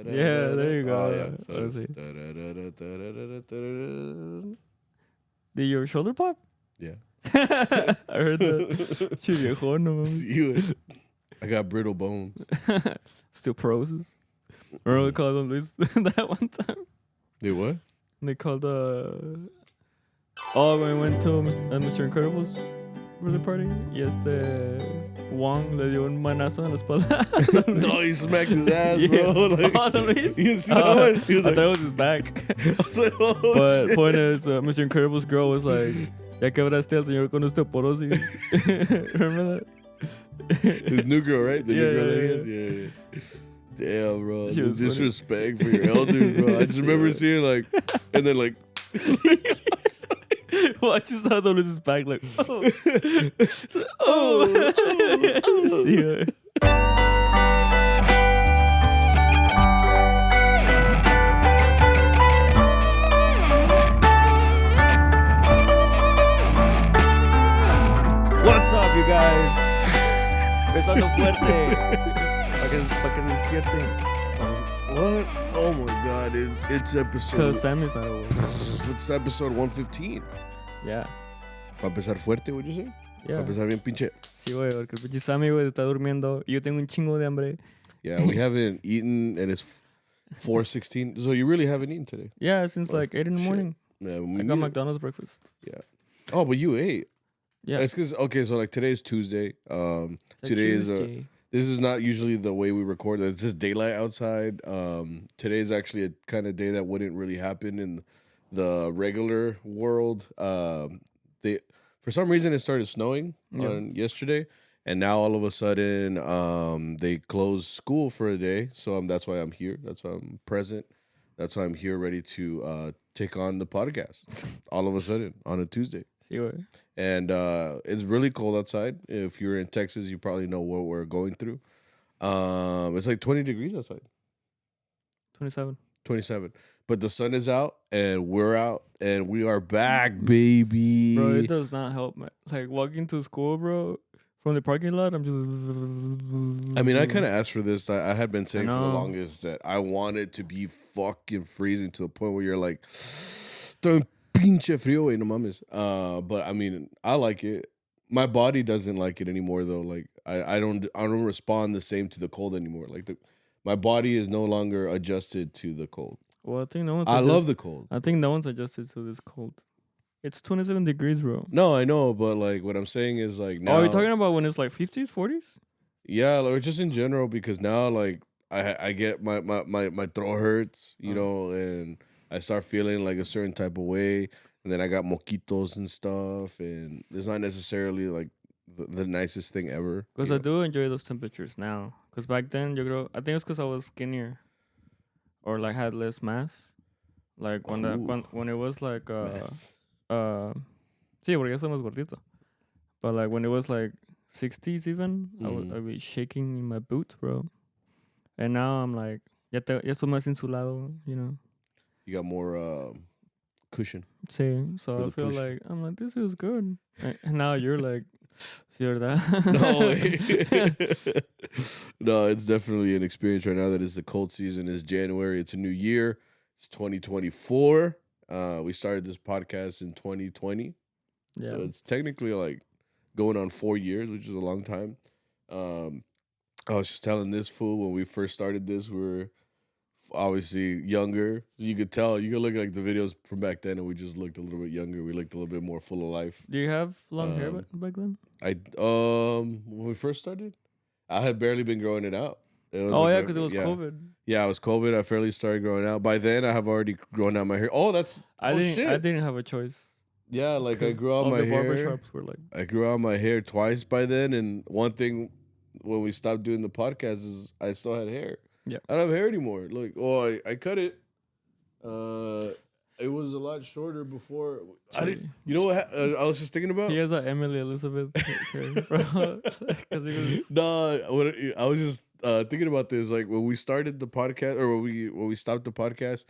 Yeah, there you go. Oh, yeah. So Let's it's Did your shoulder pop? yeah. I heard that. Che viejón, no mames. I got brittle bones. Still poses. Remember they called him Luis that one time? They what? They called when we went to Mr. Incredible's birthday party, Wong le dio un manazo en la espalda. No, he smacked his ass, bro. Like, the Luis? You see that one? He was I like, thought it was his back. I was like, oh. But point is, Mr. Incredible's girl was like, ya quebraste al señor con osteoporosis. Remember that? His new girl, right? The new girl that he is? Yeah. Damn, bro. The disrespect for your elders, bro. I just remember seeing like, and then like, well, I just saw Luis's back like, oh. See her. What's up, you guys? Besando fuerte. Para que se despierten. What? Oh my God! It's episode. Because Sammy's not awake. It's episode 115. Yeah. Para empezar fuerte, would you say? Yeah. Para empezar bien pinche. Sí, güey, porque el pinche Sammy, güey, está durmiendo y yo tengo un chingo de hambre. Yeah, we haven't eaten, and it's 4:16. So you really haven't eaten today? Yeah, since like 8 in the morning. Yeah, I got McDonald's breakfast. Yeah. Oh, but you ate. Yeah. It's because so like today's Tuesday. Today is this is not usually the way we record. It's just daylight outside. Today is actually a kind of day that wouldn't really happen in the regular world. For some reason it started snowing on yesterday, and now all of a sudden they closed school for a day. So that's why I'm here. That's why I'm present. That's why I'm here, ready to take on the podcast. All of a sudden on a Tuesday. Sí, güey. And it's really cold outside. If you're in Texas, you probably know what we're going through. It's like 20 degrees outside. 27. But the sun is out, and we're out, and we are back, baby. Bro, it does not help, man. Like, walking to school, bro, from the parking lot, I'm just... I mean, I kind of asked for this. I had been saying for the longest that I want it to be fucking freezing to the point where you're like... Pinche frío, güey, no mames. But I mean, I like it. My body doesn't like it anymore, though. Like I don't respond the same to the cold anymore. Like my body is no longer adjusted to the cold. Well, I think no one's. I love the cold. I think no one's adjusted to this cold. It's 27 degrees, bro. No, I know, but like what I'm saying is like now. Oh, you're talking about when it's like 50s, 40s? Yeah, like just in general, because now like I get my throat hurts, you know, and I start feeling like a certain type of way, and then I got moquitos and stuff, and it's not necessarily like the nicest thing ever. Because I do enjoy those temperatures now. Because back then, I think it's because I was skinnier, or like had less mass. Like when it was like sí, porque ya soy más gordito. But like when it was like 60s even, I'd be shaking in my boots, bro. And now I'm like, ya estoy más insulado, you know. You got more cushion. Same. So I feel like, I'm like, this feels good. And now you're like, ¿sí, verdad? No. No, it's definitely an experience right now that it's the cold season. It's January. It's a new year. It's 2024. We started this podcast in 2020. Yeah. So it's technically like going on 4 years, which is a long time. I was just telling this fool when we first started this, we were obviously younger. You could tell. You could look at like the videos from back then, and we just looked a little bit younger. We looked a little bit more full of life. Do you have long hair back then? When we first started, I had barely been growing it out. Because it was COVID. Yeah, it was COVID. I fairly started growing out. By then, I have already grown out my hair. I didn't have a choice. Yeah, like I grew out my hair. Barbershops were like. I grew out my hair twice by then, and one thing when we stopped doing the podcast is I still had hair. Yeah, I don't have hair anymore. Like, I cut it. It was a lot shorter before. You know what? I was just thinking about. He has an Emily Elizabeth hair, bro. I was just thinking about this. Like when we started the podcast, or when we stopped the podcast,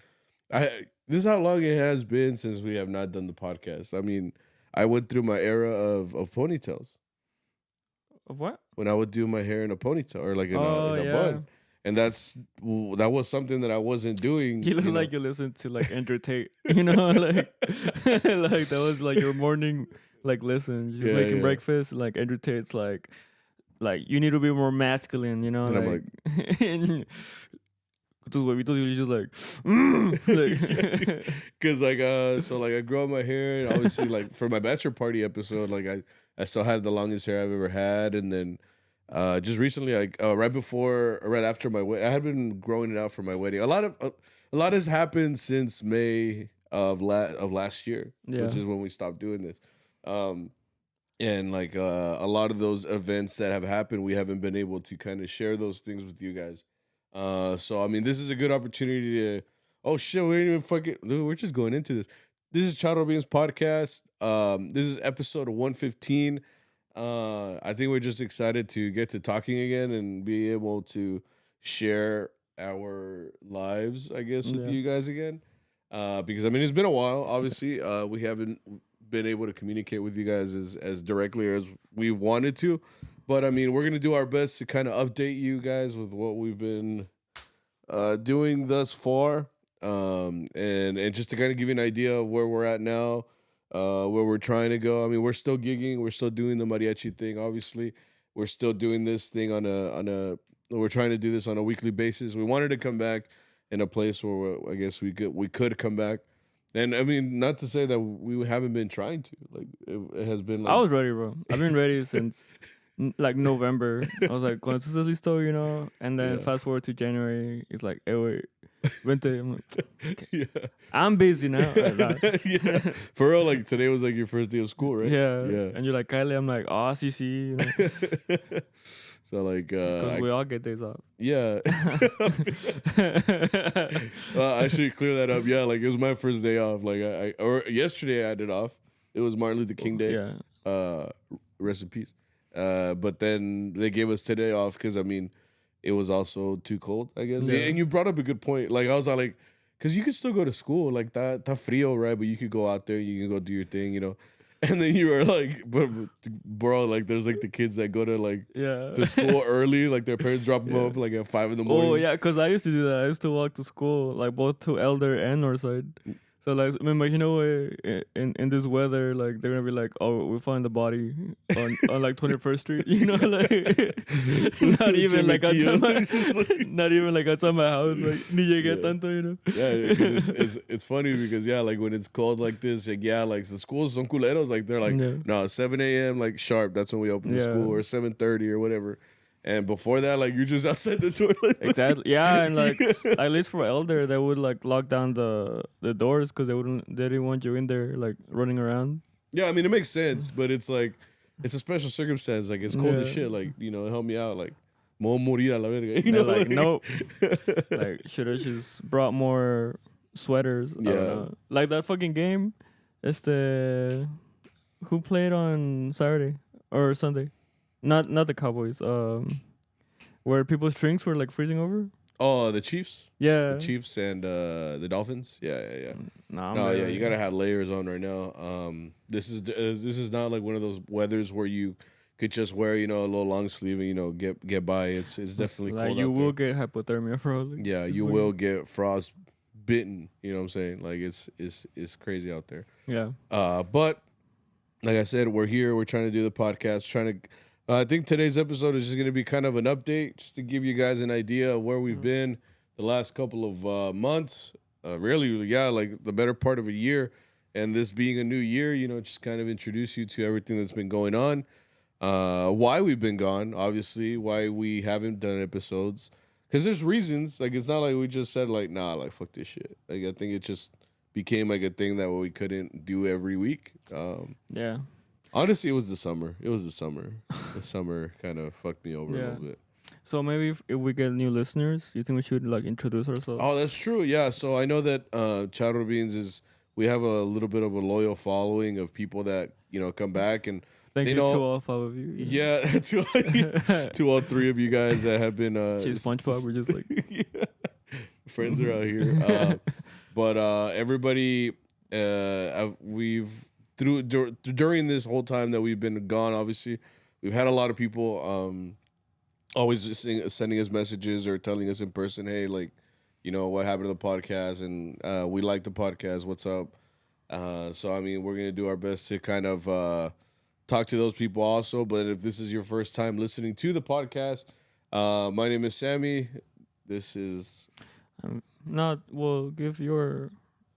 this is how long it has been since we have not done the podcast. I mean, I went through my era of ponytails. Of what? When I would do my hair in a ponytail or like in a bun. and that was something that I wasn't doing. You look like you listen to like entertain, you know, like like that was like your morning like listen, just making breakfast, like entertains like you need to be more masculine, you know, and I'm like tus huevitos, you're just like, because like so like I grow out my hair, and obviously like for my bachelor party episode, like I still had the longest hair I've ever had, and then just recently, like right after my wedding, I had been growing it out for my wedding. A lot has happened since May of last year, which is when we stopped doing this. And like a lot of those events that have happened, we haven't been able to kind of share those things with you guys. So I mean, this is a good opportunity to. Oh shit, we ain't even fucking. Dude, we're just going into this. This is CharroBeans podcast. This is episode 115. I think we're just excited to get to talking again and be able to share our lives, I guess, with you guys again. Because I mean, it's been a while. Obviously, we haven't been able to communicate with you guys as directly as we wanted to. But I mean, we're gonna do our best to kind of update you guys with what we've been doing thus far, and just to kind of give you an idea of where we're at now, where we're trying to go. I mean, we're still gigging, we're still doing the mariachi thing. Obviously, we're still doing this thing on a. We're trying to do this on a weekly basis. We wanted to come back in a place where I guess we could come back. And I mean, not to say that we haven't been trying to. Like it has been. Like, I was ready, bro. I've been ready since like November. I was like, cuando tú estás listo, you know. And then fast forward to January, it's like, hey, wait, vente. I'm like, okay. I'm busy now. For real, like today was like your first day of school, right? Yeah. And you're like, Kylie, I'm like, oh, see. You know? So like, because we all get days off. Yeah. I should clear that up. Yeah, like it was my first day off. Like yesterday I had it off. It was Martin Luther King Day. Yeah. Rest in peace. But then they gave us today off because I mean, it was also too cold, I guess. Yeah. And you brought up a good point. Like I was like, because you could still go to school, like that frío, right? But you could go out there, you can go do your thing, you know. And then you were like, but bro, like there's like the kids that go to like to school early, like their parents drop them up like at 5 a.m. Oh yeah, because I used to do that. I used to walk to school like both to Elder and Northside. So like, remember, you know, in this weather, like they're gonna be like, oh, we found the body on like 21st Street, you know, like not even like outside my house, like ni llegué tanto, you know. Yeah, it's funny because like when it's cold like this, like like the schools son culeros, like they're like no 7 a.m. like sharp, that's when we open the school, or 7:30 or whatever. And before that, like you're just outside the toilet. Exactly. Yeah, and like at least for Elder, they would like lock down the doors because they didn't want you in there like running around. Yeah, I mean it makes sense, but it's like it's a special circumstance. Like it's cold as shit. Like you know, help me out. Like mo morir a la verga. You know, like nope. Like should have just brought more sweaters. Yeah, like that fucking game. It's who played on Saturday or Sunday. Not the Cowboys. Where people's drinks were like freezing over. Oh, the Chiefs. Yeah, the Chiefs and the Dolphins. Yeah. No, you gotta have layers on right now. This is not like one of those weathers where you could just wear a little long sleeve and get by. It's definitely like cold. You out will there. get hypothermia probably. Yeah, you will get frost bitten. You know what I'm saying? Like it's crazy out there. Yeah. But like I said, we're here. We're trying to do the podcast. I think today's episode is just going to be kind of an update, just to give you guys an idea of where we've been the last couple of months. Really, like the better part of a year. And this being a new year, just kind of introduce you to everything that's been going on. Why we've been gone, obviously, why we haven't done episodes. Because there's reasons. Like, it's not like we just said, like, nah, like, fuck this shit. Like, I think it just became, like, a thing that we couldn't do every week. Yeah. Honestly, it was the summer. The summer kind of fucked me over a little bit. So maybe if we get new listeners, you think we should like introduce ourselves? Oh, that's true. Yeah. So I know that CharroBeans we have a little bit of a loyal following of people that come back and thank you to all 5 of you. Yeah, to all 3 of you guys that have been. Cheese SpongeBob. We're just like friends are out here. But everybody, we've. During this whole time that we've been gone, obviously, we've had a lot of people always just sending us messages or telling us in person, hey, like, what happened to the podcast, and we like the podcast. What's up? So I mean, we're gonna do our best to kind of talk to those people also. But if this is your first time listening to the podcast, my name is Sammy. This is not. Well, give your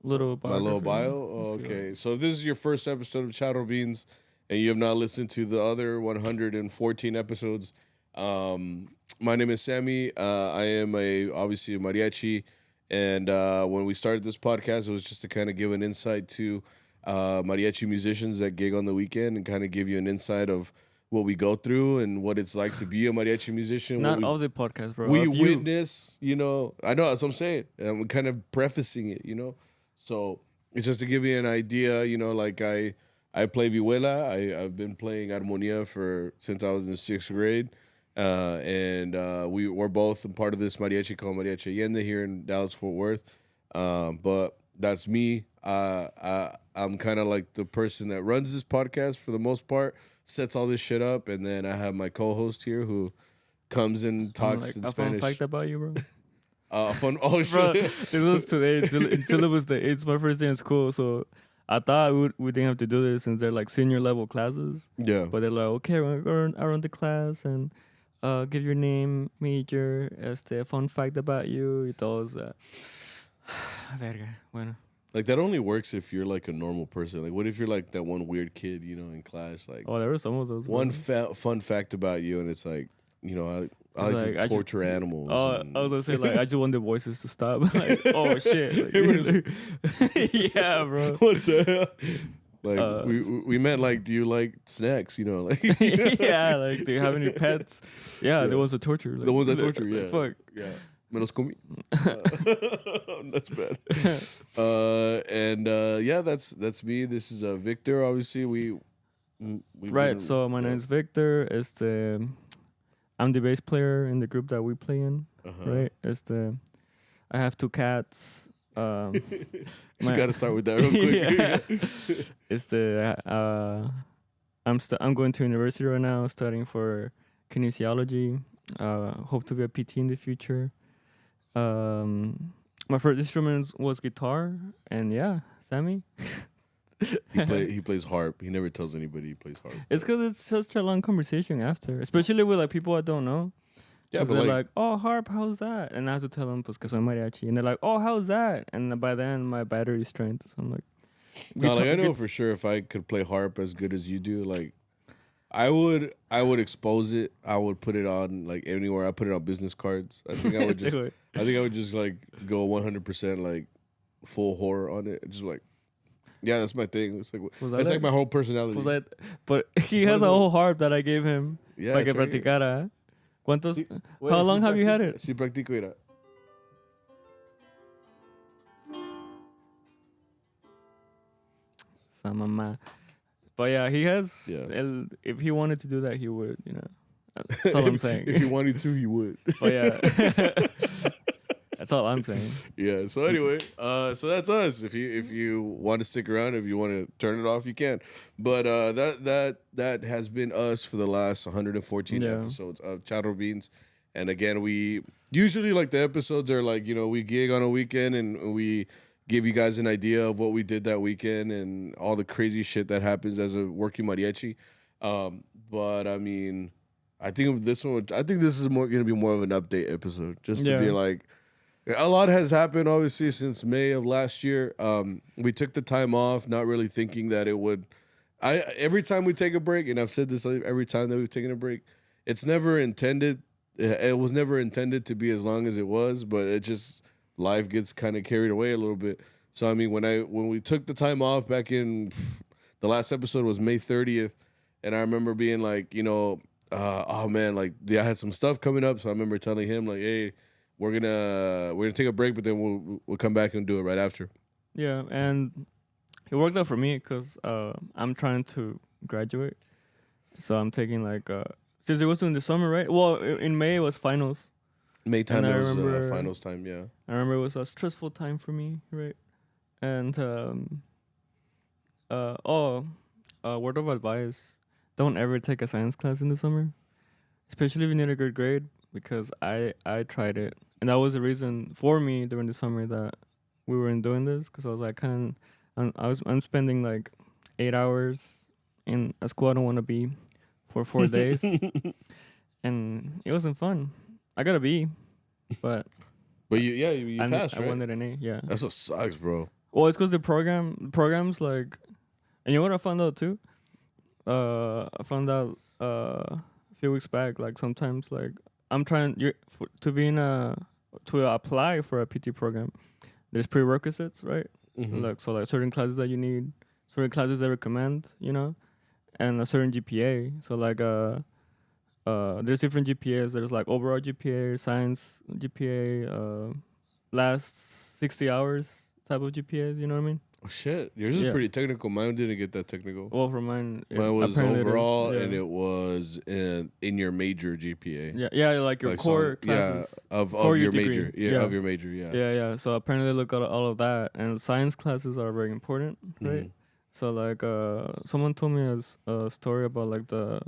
little biography. My little bio. Okay, so if this is your first episode of CharroBeans, and you have not listened to the other 114 episodes, my name is Sammy. I am obviously a mariachi, and when we started this podcast, it was just to kind of give an insight to mariachi musicians that gig on the weekend, and kind of give you an insight of what we go through and what it's like to be a mariachi musician. Not all the podcasts, bro. We witness, I know that's what I'm saying. And I'm kind of prefacing it, So it's just to give you an idea, like I play vihuela. I've been playing armonia since I was in 6th grade. And we're both a part of this mariachi called Mariachi Allende here in Dallas, Fort Worth. But that's me. I'm kind of like the person that runs this podcast for the most part, sets all this shit up, and then I have my co-host here who comes and talks in Spanish. A fun fact about you, bro. Oh shit! Bro, it was today until it was it's my first day in school, so I thought we didn't have to do this since they're like senior level classes. Yeah. But they're like, okay, we're going around the class and give your name, major, fun fact about you, y todos. Verga, bueno. Like, that only works if you're like a normal person. Like, what if you're like that one weird kid, in class? Like, oh, there were some of those. One fun fact about you, and it's like, I like to torture animals. Oh, I was gonna say, like, I just want the voices to stop. Like, oh shit. Like, yeah, bro. What the hell? Like, we meant, like, do you like snacks? Like, yeah, like, do you have any pets? Yeah, the ones that torture. Like, the ones that torture, yeah. Fuck. Yeah. Me los comí. That's bad. Yeah, that's me. This is Victor. Obviously, we right. So my name is Victor. I'm the bass player in the group that we play in. Right. I have 2 cats. Just gotta start with that real quick. Yeah. I'm going to university right now, studying for kinesiology. Hope to be a PT in the future. My first instrument was guitar, and yeah, Sammy. He plays harp. He never tells anybody he plays harp. It's because it's such a long conversation after, especially with like people I don't know. Yeah, but they're like, oh, harp, how's that? And I have to tell them, pues que soy mariachi. And they're like, oh, how's that? And by then, my battery strength. So I'm like, no, like I know for sure if I could play harp as good as you do, like I would expose it. I would put it on like anywhere. I put it on business cards. I think I would just like go 100% like full horror on it. Just like, yeah, that's my thing. It's like that's like my whole personality. But he has a whole harp that I gave him. Yeah, para que practicara. How long have you had it? Sí, practico, mira. Sa mamá. But yeah, he has. Yeah. If he wanted to do that, he would. That's all I'm saying. If he wanted to, he would. But yeah, that's all I'm saying. Yeah. So anyway, so that's us. If you want to stick around, if you want to turn it off, you can. But that has been us for the last 114 episodes of CharroBeans. And again, we usually like the episodes are like we gig on a weekend and we give you guys an idea of what we did that weekend and all the crazy shit that happens as a working mariachi. But I mean, I think this is going to be more of an update episode, just to be like, a lot has happened obviously since May of last year. We took the time off, not really thinking that it would. Every time we take a break, and I've said this every time that we've taken a break, it's never intended. It was never intended to be as long as it was, but it just. Life gets kind of carried away a little bit. So I mean, when we took the time off back in the last episode was May 30th, and I remember being like, oh man, like I had some stuff coming up. So I remember telling him like, hey, we're gonna take a break, but then we'll come back and do it right after. Yeah, and it worked out for me because I'm trying to graduate, so I'm taking like since it was in the summer, right? Well, in May it was finals. May time was finals time, yeah. I remember it was a stressful time for me, right? And word of advice: don't ever take a science class in the summer. especially if you need a good grade, because I tried it, and that was the reason for me during the summer that we weren't doing this, because I was like, I'm spending like 8 hours in a school I don't want to be for 4 days, and it wasn't fun. I got a B, but you passed, right? I wanted an A. Yeah, That's what sucks, bro. well, it's because the programs like, and you know what I found out too. I found out a few weeks back. Like sometimes, like I'm trying to be in to apply for a PT program. There's prerequisites, right? Mm-hmm. Like so, like certain classes that you need, certain classes they recommend, and a certain GPA. So like there's different GPAs. There's like overall GPA, science GPA, last 60 hours type of GPAs. You know what I mean? Oh shit, yours is pretty technical. Mine didn't get that technical. Well, for mine was overall, and it was in your major GPA. Yeah, like your core classes. Of your major. Of your major. Yeah. So apparently, look at all of that, and science classes are very important, right? Mm. So like, someone told me a story about like the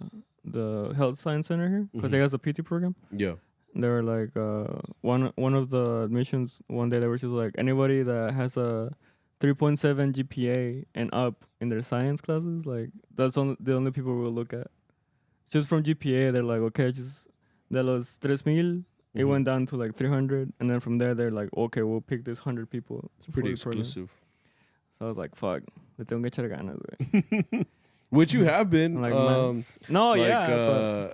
health science center here, because they has a PT program. Yeah. They were like, one of the admissions one day they were just like, anybody that has a 3.7 GPA and up in their science classes, like that's the only people we'll look at. Just from GPA, they're like, okay, just de los 3,000, it went down to like 300, and then from there they're like, okay, we'll pick this 100 people. It's pretty exclusive. So I was like, fuck, le tengo que echar ganas, güey. Which you have been. Like,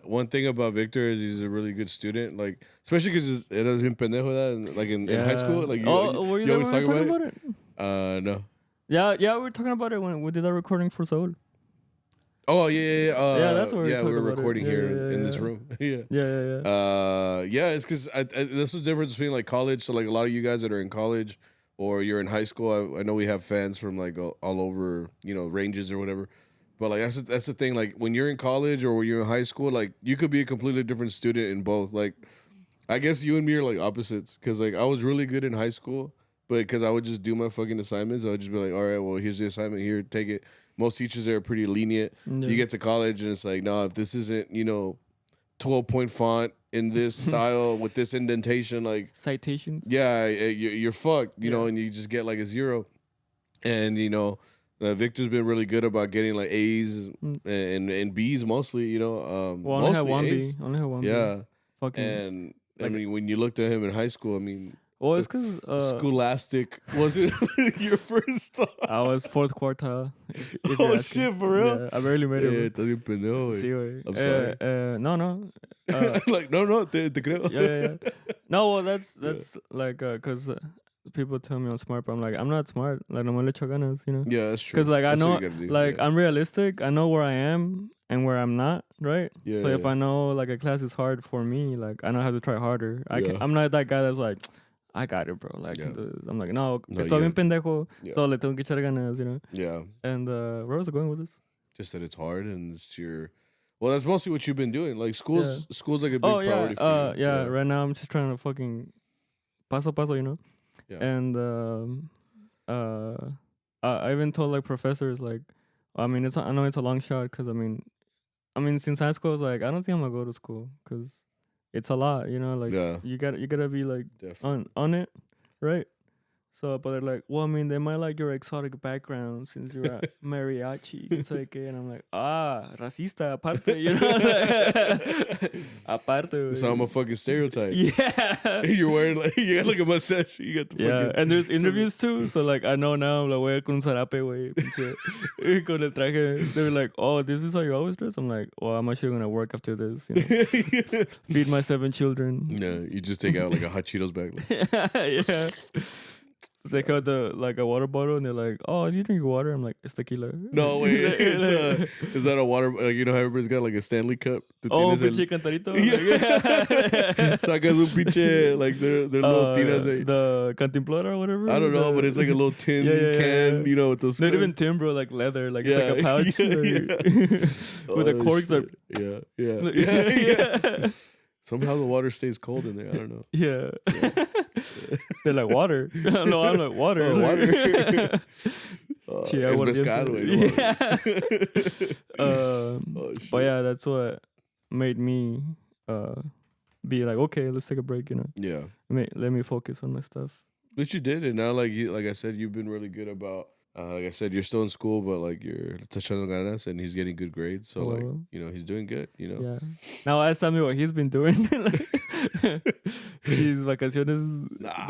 one thing about Victor is he's a really good student. Like, especially because it has been pendejo that like in high school. Like, you always talk about it. No. Yeah, we were talking about it when we did our recording for Seoul. Oh yeah. That's what we were recording here in this room. Yeah. It's because this was the difference between like college. So like a lot of you guys that are in college or you're in high school, I know we have fans from like all over, ranges or whatever. But like that's the thing. Like when you're in college or when you're in high school, like you could be a completely different student in both. Like I guess you and me are like opposites, because like I was really good in high school. But because I would just do my fucking assignments, I would just be like, all right, well, here's the assignment here, take it. Most teachers are pretty lenient. Yeah. You get to college and it's like, no, if this isn't, 12-point font in this style with this indentation, like citations. Yeah, you're fucked, know, and you just get like a 0. And, Victor's been really good about getting like A's and B's mostly, only had one B. Only had one B. Yeah. Fucking. And I mean, when you looked at him in high school, I mean, well, it's because Scholastic wasn't your first thought. I was 4th quartile. If shit, for real? Yeah, I barely made it. Sí, I'm sorry. No. Like, no, te creo. Yeah. No, well, that's like, because people tell me I'm smart, but I'm like, I'm not smart. Like, no me le echo ganas, Yeah, that's true. Because, like, I know, like, I'm realistic. I know where I am and where I'm not, right? Yeah. So if I know, like, a class is hard for me, like, I know how to try harder. I'm not that guy that's like, I got it, bro. Like, I'm like, no, estoy bien pendejo, so le tengo que echar ganas, Yeah. And where was I going with this? Just that it's hard and it's well, that's mostly what you've been doing. Like, school's like a big priority for you. Yeah, right now I'm just trying to fucking paso, Yeah. And I even told, like, professors, like, I mean, I know it's a long shot, because, I mean, since high school, I was like, I don't think I'm going to go to school, because it's a lot, like you gotta be like on it, right? So, but they're like, well, I mean, they might like your exotic background since you're a mariachi. It's like, and I'm like, racista, aparte, aparte. So I'm a fucking stereotype. Yeah. You're wearing like, you got like a mustache. You got the fucking. And there's interviews too. So like, I know now, la voy a con un zarape, güey, pinche, con el traje. They were like, oh, this is how you always dress? I'm like, well, I'm actually gonna work after this. Feed my 7 children. No, you just take out like a hot Cheetos bag. Yeah. They got a water bottle and they're like, "Oh, you drink water?" I'm like, "It's tequila." No way. Is that a water? Like, how everybody's got like a Stanley cup. Oh, pinche cantarito. Yeah. Sacas un pinche like their little tinas. The cantimplora or whatever. I don't know, but it's like a little tin can. With those. Not even tin, bro. Like leather. Like it's like a pouch. With the corks. Yeah. Somehow the water stays cold in there. I don't know. Yeah. They're like water. No, I'm like water. Oh, water. Es mezcal, güey. Yeah. But yeah, that's what made me be like, okay, let's take a break. Yeah. Let me focus on my stuff. But you did, and now like I said, you've been really good about. Like I said, you're still in school, but like you're echando ganas, and he's getting good grades. So like he's doing good. Yeah. Now ask Sammy what he's been doing. Jeez, vacaciones. Nah,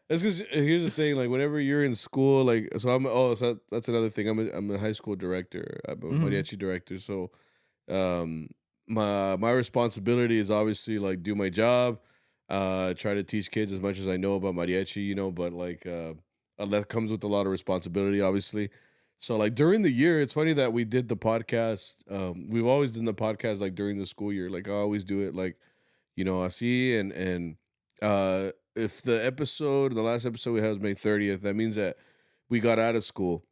that's because here's the thing. Like whenever you're in school, like so that's another thing. I'm a high school director. I'm a mariachi director. So, my responsibility is obviously like do my job, try to teach kids as much as I know about mariachi. But like that comes with a lot of responsibility, obviously. So like during the year, it's funny that we did the podcast. We've always done the podcast like during the school year. Like I always do it like, así and if the last episode we had was May 30th, that means that we got out of school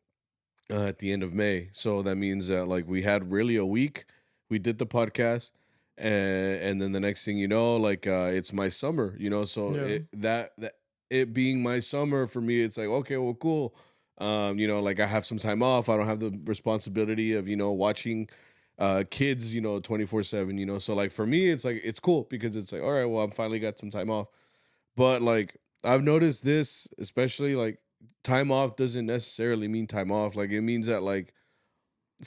at the end of May. So that means that like we had really a week. We did the podcast, and then the next thing you know, like it's my summer. So it being my summer for me, it's like okay, well, cool. Like I have some time off. I don't have the responsibility of watching kids 24/7. So like for me it's like it's cool because it's like all right, well, I'm finally got some time off. But like I've noticed this, especially like time off doesn't necessarily mean time off. Like it means that like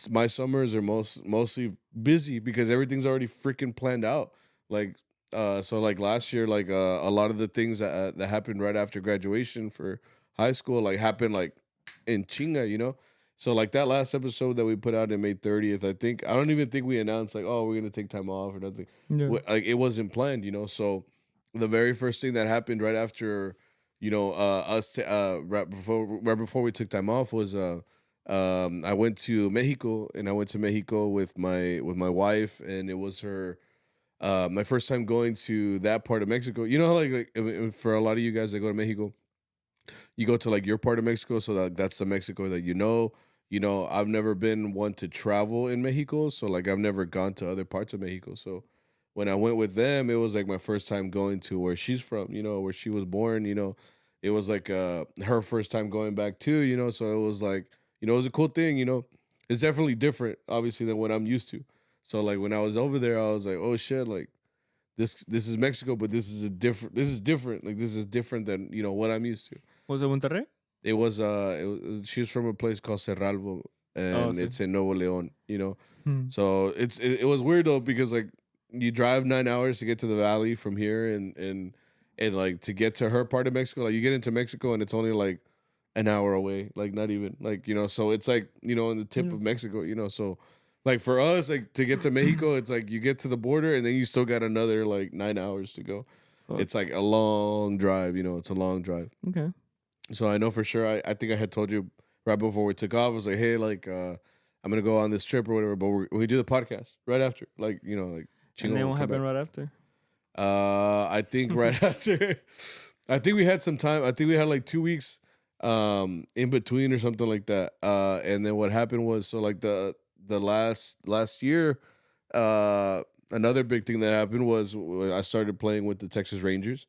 my summers are mostly busy because everything's already freaking planned out. Like so like last year, like a lot of the things that happened right after graduation for high school like happened like in chinga. So like that last episode that we put out in May 30th, I don't even think we announced like, oh, we're gonna take time off or nothing. Yeah. Like it wasn't planned. So the very first thing that happened right after, right before we took time off was I went to Mexico, and I went to Mexico with my wife, and it was her my first time going to that part of Mexico. You know how like for a lot of you guys that go to Mexico, you go to like your part of Mexico, so that's the Mexico that you know. I've never been one to travel in Mexico, so like I've never gone to other parts of Mexico. So when I went with them, it was like my first time going to where she's from, where she was born. It was like her first time going back too. So it was like, it was a cool thing. It's definitely different, obviously, than what I'm used to. So like when I was over there, I was like, oh shit, like this is Mexico, but this is different. Like this is different than what I'm used to. Was it Monterrey? It was she was from a place called Cerralvo, and it's in Nuevo León. So it was weird though because like you drive 9 hours to get to the valley from here, and like to get to her part of Mexico, like you get into Mexico and it's only like an hour away, like not even like so it's like in the tip of Mexico, so like for us, like to get to Mexico, it's like you get to the border and then you still got another like 9 hours to go. Fuck. It's like a long drive, it's a long drive. Okay. So I know for sure. I think I had told you right before we took off. I was like, hey, like I'm gonna go on this trip or whatever, but we do the podcast right after, like like. And then what happened right after? I think right after. I think we had some time. I think we had like 2 weeks in between or something like that. And then what happened was so like the last year, another big thing that happened was I started playing with the Texas Rangers.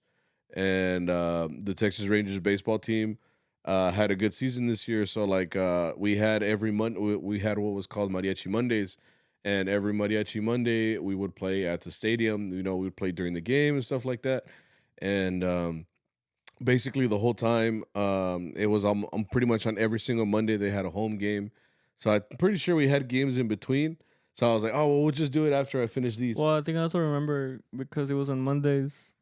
And the Texas Rangers baseball team had a good season this year. So like we had every month we had what was called Mariachi Mondays, and every Mariachi Monday we would play at the stadium. We would play during the game and stuff like that. And basically the whole time it was I'm pretty much on every single Monday they had a home game. So I'm pretty sure we had games in between. So I was like, oh well, we'll just do it after I finish these. Well, I think I also remember because it was on Mondays.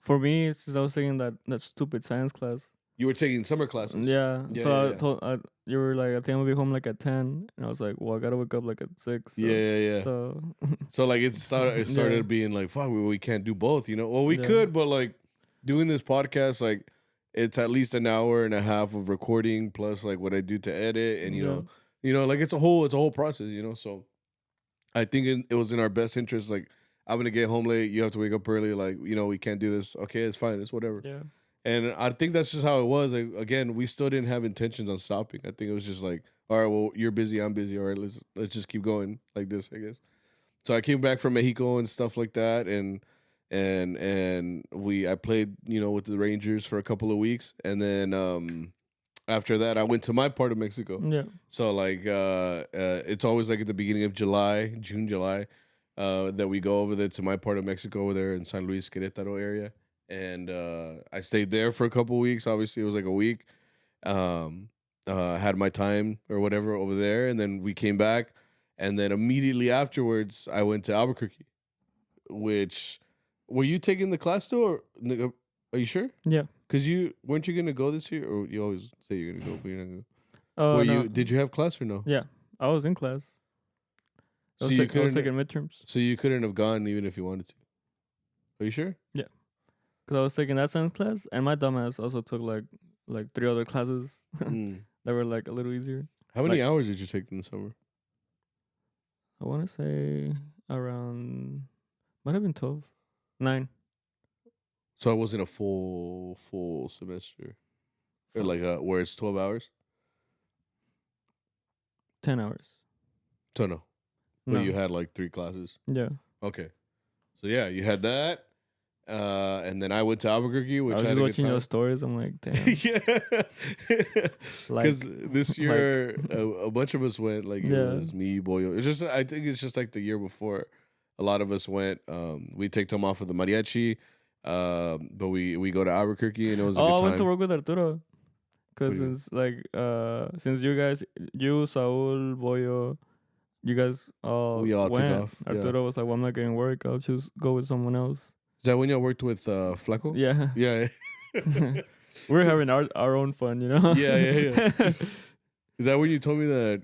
For me, it's just I was taking that stupid science class. You were taking summer classes. Yeah. So I told you were like, I think I'm gonna be home like at 10, and I was like, well, I gotta wake up like at 6. So, yeah. So like it started being like, fuck, we can't do both. Well, we could, but like doing this podcast, like it's at least an hour and a half of recording plus like what I do to edit, and like it's a whole process. So I think it was in our best interest, like. I'm going to get home late. You have to wake up early. Like, we can't do this. Okay, it's fine. It's whatever. Yeah. And I think that's just how it was. Like, again, we still didn't have intentions on stopping. I think it was just like, all right, well, you're busy. I'm busy. All right, let's just keep going like this, I guess. So I came back from Mexico and stuff like that. And I played, with the Rangers for a couple of weeks. And then after that, I went to my part of Mexico. Yeah. So like, it's always like at the beginning of June, July. that we go over there to my part of Mexico over there in San Luis Querétaro area, and I stayed there for a couple weeks. Obviously, it was like a week. Had my time or whatever over there, and then we came back, and then immediately afterwards, I went to Albuquerque. Which were you taking the class still, or are you sure? Yeah. Because you weren't you gonna go this year, or you always say you're gonna go, but you're not gonna go. Oh, Were no. you? Did you have class or no? Yeah, I was in class. So I you was taking midterms. So you couldn't have gone even if you wanted to. Are you sure? Yeah, because I was taking that science class, and my dumbass also took like 3 other classes that were like a little easier. How many hours did you take in the summer? I want to say around, might have been 12, 9. So it wasn't a full semester, or like where it's 12 hours. 10 hours. So no, but you had like 3 classes. Yeah. Okay, so yeah, you had that. And then I went to Albuquerque, which I was had just a watching good time. your stories. I'm like, damn. Yeah, because this year a bunch of us went. Like it was me, Boyo. It's just I think it's just like the year before. A lot of us went. We take time off with the Mariachi, but we go to Albuquerque, and it was a good time. I went to work with Arturo, because since you guys, Saul, Boyo, you guys we all went. took off. Arturo was like, well, I'm not getting work. I'll just go with someone else. Is that when y'all worked with Flaco? Yeah. Yeah. We're having our own fun, you know? Yeah. Is that when you told me that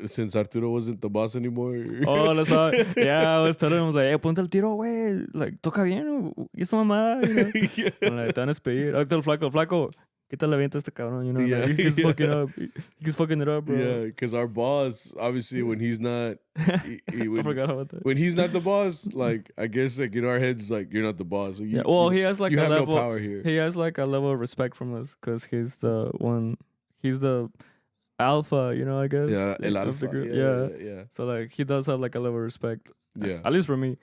since Arturo wasn't the boss anymore? Oh, that's how. Yeah, I was telling him, I was like, ponte el tiro, güey. Like, toca bien. Y esa mamada, you know? Yeah. I'm like, te van a despedir. Ahorita el flaco. Quítale viento a este cabrón, you know? Yeah. Like, he keeps fucking up. He keeps fucking it up, bro. Yeah, because our boss, obviously, when he's not, I forgot about that. When he's not the boss, like I guess, like in our heads, like you're not the boss. Like, he has like you a have level. No power here. He has like a level of respect from us because he's the one. He's the alpha, you know. I guess. Yeah, el alpha. Yeah. So like he does have like a level of respect. Yeah. At least for me.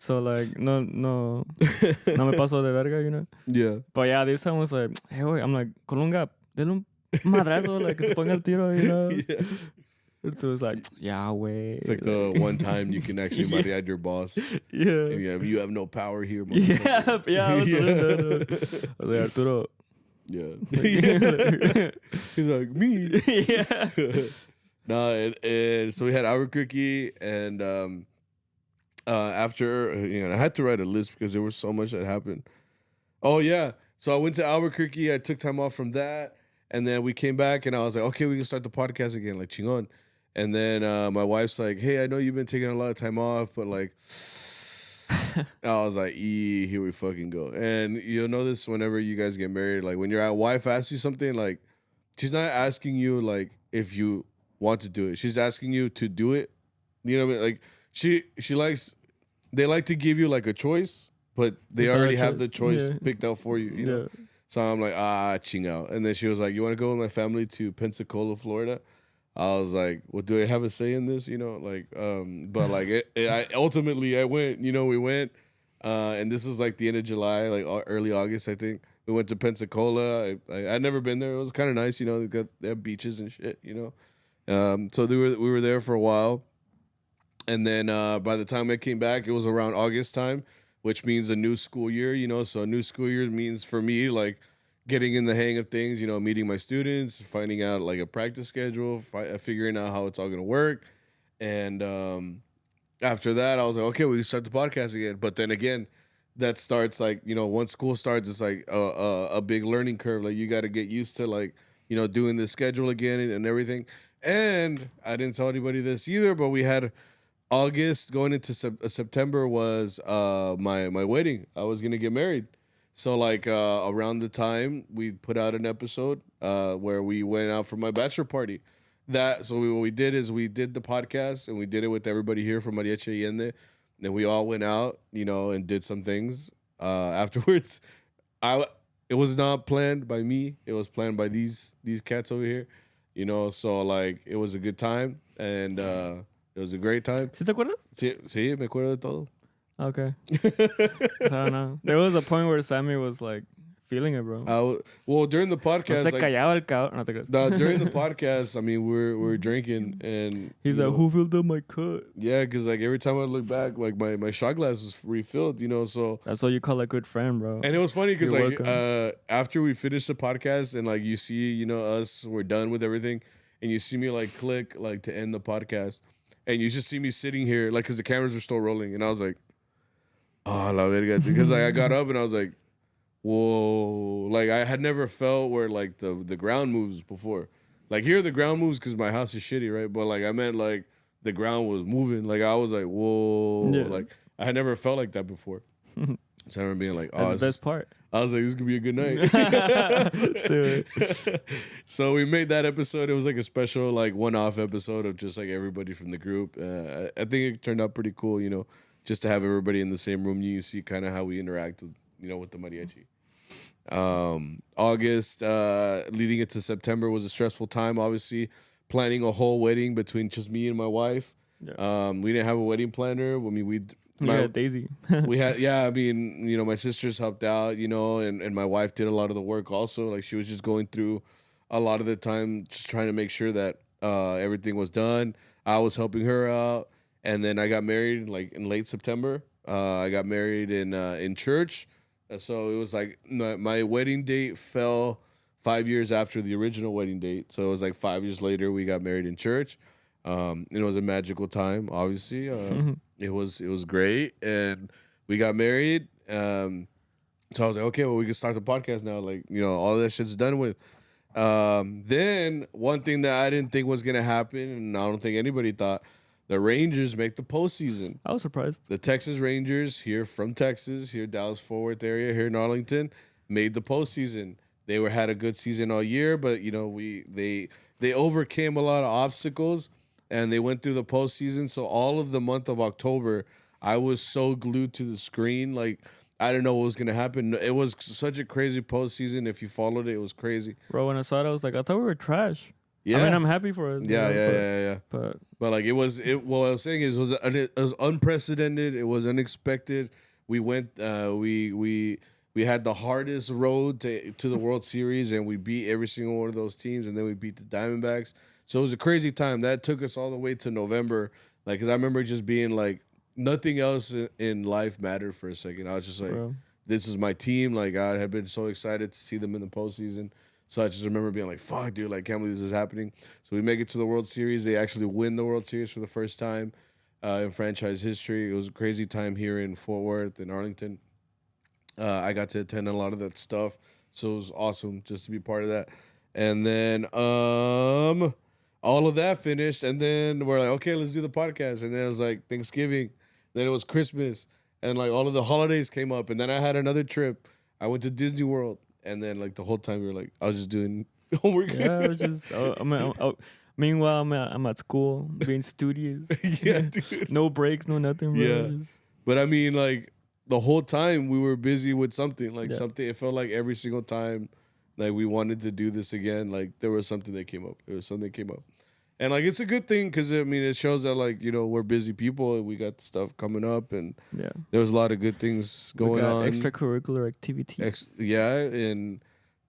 So like no me paso de verga, you know. Yeah. But yeah, this time was like, hey, wait, I'm like, Colunga, dale un madrazo, like que se ponga el tiro, you know. Yeah. It was like, yeah, way. It's like the one time you can actually mariad your boss. Yeah. And you have no power here. Yeah. I was like, Arturo. Yeah. He's like, me. Yeah. No, and so we had Albuquerque, and after, I had to write a list because there was so much that happened. Oh, yeah. So I went to Albuquerque. I took time off from that. And then we came back, and I was like, okay, we can start the podcast again, like chingon. And then my wife's like, hey, I know you've been taking a lot of time off, but like, I was like, here we fucking go. And you'll know this whenever you guys get married. Like when your wife asks you something, like she's not asking you like if you want to do it. She's asking you to do it. You know what I mean? Like she likes, they like to give you like a choice, but they already have the choice picked out for you. You know? So I'm like, ching out. And then she was like, you want to go with my family to Pensacola, Florida? I was like, well, do I have a say in this? You know, like, but like, I went, we went, and this was like the end of July, like early August, I think. We went to Pensacola. I'd never been there. It was kind of nice, they have beaches and shit, So we were there for a while. And then by the time I came back, it was around August time, which means a new school year, So a new school year means for me, like, getting in the hang of things, meeting my students, finding out like a practice schedule, figuring out how it's all going to work. And after that, I was like, okay, we can start the podcast again. But then again, that starts like, once school starts, it's like a big learning curve. Like you got to get used to like, doing the schedule again and everything. And I didn't tell anybody this either, but we had August going into September was my wedding. I was going to get married. So like around the time we put out an episode where we went out for my bachelor party. What we did is we did the podcast and we did it with everybody here from Mariachi Allende. And we all went out, and did some things. Afterwards, it was not planned by me. It was planned by these cats over here, So like it was a good time and it was a great time. ¿Sí te acuerdas? Sí, me acuerdo de todo. Okay. I don't know. There was a point where Sammy was like feeling it, bro. Well, during the podcast, No se callaba el cabrón. No te creas. during the podcast, I mean, we're drinking, and he's like, "Who filled up my cup?" Yeah, because like every time I look back, like my shot glass is refilled, so that's what you call a good friend, bro. And it was funny because like after we finished the podcast and like you see, us, we're done with everything, and you see me like click like to end the podcast, and you just see me sitting here like because the cameras were still rolling, and I was like, oh la verga, because like I got up and I was like, whoa, like I had never felt where like the ground moves before. Like here the ground moves because my house is shitty, right? But like I meant like the ground was moving. Like I was like, whoa, like I had never felt like that before. So I remember being like, oh, that's the best part. I was like, this could be a good night. Let's do it. So we made that episode. It was like a special, like one-off episode of just like everybody from the group. I think it turned out pretty cool, just to have everybody in the same room. You see kind of how we interact with, with the mariachi. August, leading into September was a stressful time, obviously. Planning a whole wedding between just me and my wife. Yeah. We didn't have a wedding planner. I mean, Daisy. we had, I mean, my sisters helped out, and my wife did a lot of the work also. Like she was just going through a lot of the time, just trying to make sure that everything was done. I was helping her out, and then I got married like in late September. I got married in church, so it was like my wedding date fell 5 years after the original wedding date. So it was like 5 years later we got married in church. It was a magical time, obviously. It was great, and we got married. So I was like, okay, well, we can start the podcast now. Like, all that shit's done with. Then one thing that I didn't think was gonna happen, and I don't think anybody thought, the Rangers make the postseason. I was surprised. The Texas Rangers, here from Texas, here Dallas-Fort Worth area, here in Arlington, made the postseason. They had a good season all year, but they overcame a lot of obstacles. And they went through the postseason. So all of the month of October, I was so glued to the screen. Like, I didn't know what was going to happen. It was such a crazy postseason. If you followed it, it was crazy. Bro, when I saw it, I was like, I thought we were trash. Yeah. I mean, I'm happy for it. Yeah. But like, what I was saying is it was unprecedented. It was unexpected. We went, we had the hardest road to the World Series, and we beat every single one of those teams. And then we beat the Diamondbacks. So it was a crazy time. That took us all the way to November. Like, because I remember just being like, nothing else in life mattered for a second. I was just like, this was my team. Like, I had been so excited to see them in the postseason. So I just remember being like, fuck, dude, like, can't believe this is happening. So we make it to the World Series. They actually win the World Series for the first time in franchise history. It was a crazy time here in Fort Worth and Arlington. I got to attend a lot of that stuff. So it was awesome just to be part of that. And then, all of that finished, and then we're like, okay, let's do the podcast. And then it was like Thanksgiving, then it was Christmas, and like all of the holidays came up. And then I had another trip. I went to Disney World, and then like the whole time we were like, I was just doing homework. Yeah, I was just. Meanwhile, I'm at school being studious. Yeah, dude. No breaks, no nothing. Bro. Yeah, but I mean, like the whole time we were busy with something. Like something. It felt like every single time. Like, we wanted to do this again. Like, there was something that came up. And, like, it's a good thing because, I mean, it shows that, like, we're busy people and we got stuff coming up. And there was a lot of good things going on. Extracurricular activities.